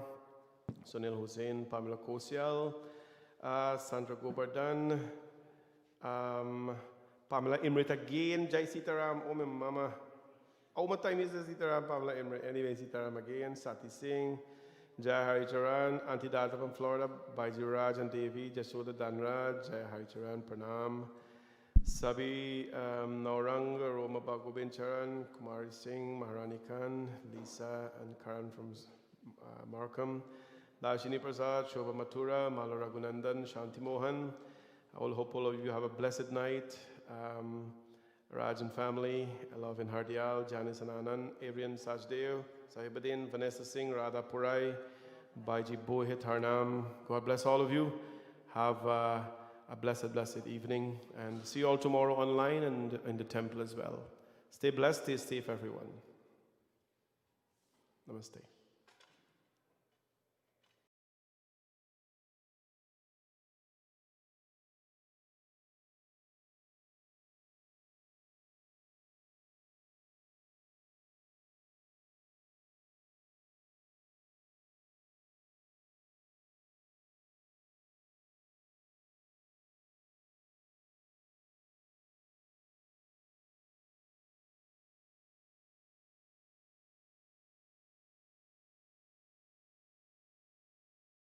Sunil Hussain, Pamela Kosial, Sandra Gobardhan, Pamela Imrit again, Jai Sitaram, oh my mama. Oh, my time is Sitaram, Pamela Imrit. Anyway, Sitaram again, Sati Singh, Jai Haricharan, Auntie Data from Florida, Baiji Raj and Devi, Jashoda Danraj, Jai Haricharan, Pranam. Sabi Naurang, Roma Bagobin Charan, Kumari Singh, Maharani Khan, Lisa and Karan from Markham, Dashini Prasad, Shobha Mathura, Mala Raghunandan, Shanti Mohan. I will hope all of you have a blessed night. Raj and family, Love in Hardial, Janice and Anand, Avrian Sajdev, Sahibadin, Vanessa Singh, Radha Purai, Baiji Bohit Harnam. God bless all of you. Have a blessed evening, and see you all tomorrow online and in the temple as well. Stay blessed, stay safe, everyone. Namaste.